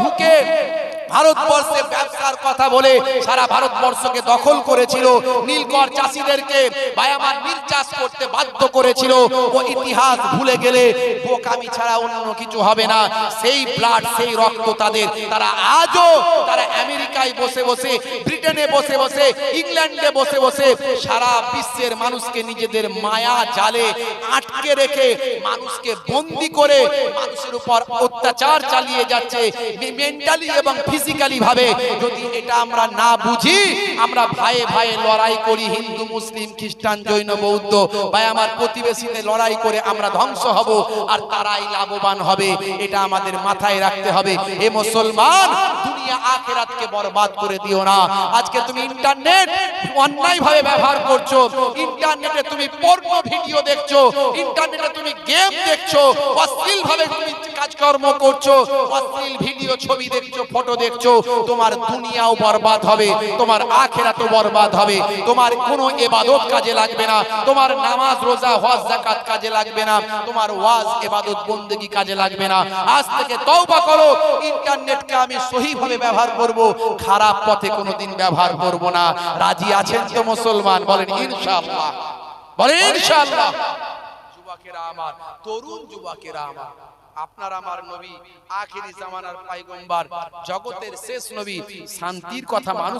ঢুকে ভারতবর্ষে ব্যবসার কথা বলে সারা ভারতবর্ষকে দখল করেছিল, নীলকর চাষীদেরকে ভাই আমার নীল চাষ করতে বাধ্য করেছিল। ও ইতিহাস ভুলে গেলে বোকামি ছাড়া অন্য কিছু হবে না। সেই ব্লাড, সেই রক্ত তাদের, তারা আজও তারা আমেরিকায় বসে বসে, ব্রিটেনে বসে বসে, ইংল্যান্ডে বসে বসে সারা বিশ্বের মানুষকে নিজেদের মায়া জালে আটকে রেখে মানুষকে বন্দী করে মানুষের উপর অত্যাচার চালিয়ে যাচ্ছে মেন্টালি এবং ফিজিক্যালি ভাবে। যদি এটা আমরা না বুঝি, আমরা ভাইয়ে ভাইয়ে লড়াই করি, হিন্দু মুসলিম খ্রিস্টান জৈন বৌদ্ধ ভাই আমার প্রতিবেশীদের লড়াই করে আমরা ধ্বংস হব আর তারাই লাভবান হবে। এটা আমাদের মাথায় রাখতে হবে। এ মুসলমান, দুনিয়া আখিরাতকে বরবাদ করে দিও না। আজকে তুমি ইন্টারনেট অন্যায় ভাবে ব্যবহার করছো, ইন্টারনেটে তুমি পর্ন ভিডিও দেখছো, ইন্টারনেটে তুমি গেম দেখছো, অশ্লীল ভাবে তুমি কাজকর্ম করছো, অশ্লীল ভিডিও ছবি দেখছো, ফটো দেখছো, তোমার দুনিয়াও বরবাদ হবে, তোমার আখিরাতও বরবাদ হবে। তোমার কোনো ইবাদত কাজে লাগবে না, তোমার নামাজ রোজা হজ যাকাত কাজে লাগবে না, তোমার ওয়াজ ইবাদত বন্দেগী কাজে লাগবে না। আজ থেকে তওবা করো, ইন্টারনেটকে আমি সহিভাবে ব্যবহার করব, খারাপ পথে কোনোদিন ব্যবহার করব না। রাজি আছেন তো মুসলমান? বলেন ইনশাআল্লাহ, বলেন ইনশাআল্লাহ। যুবকেরা আমার, তরুণ যুবকেরা আমার, আপনার আমার নবী আখিরি জামানার পয়গম্বর, জগতের শেষ নবী, শান্তির কথা মানুষ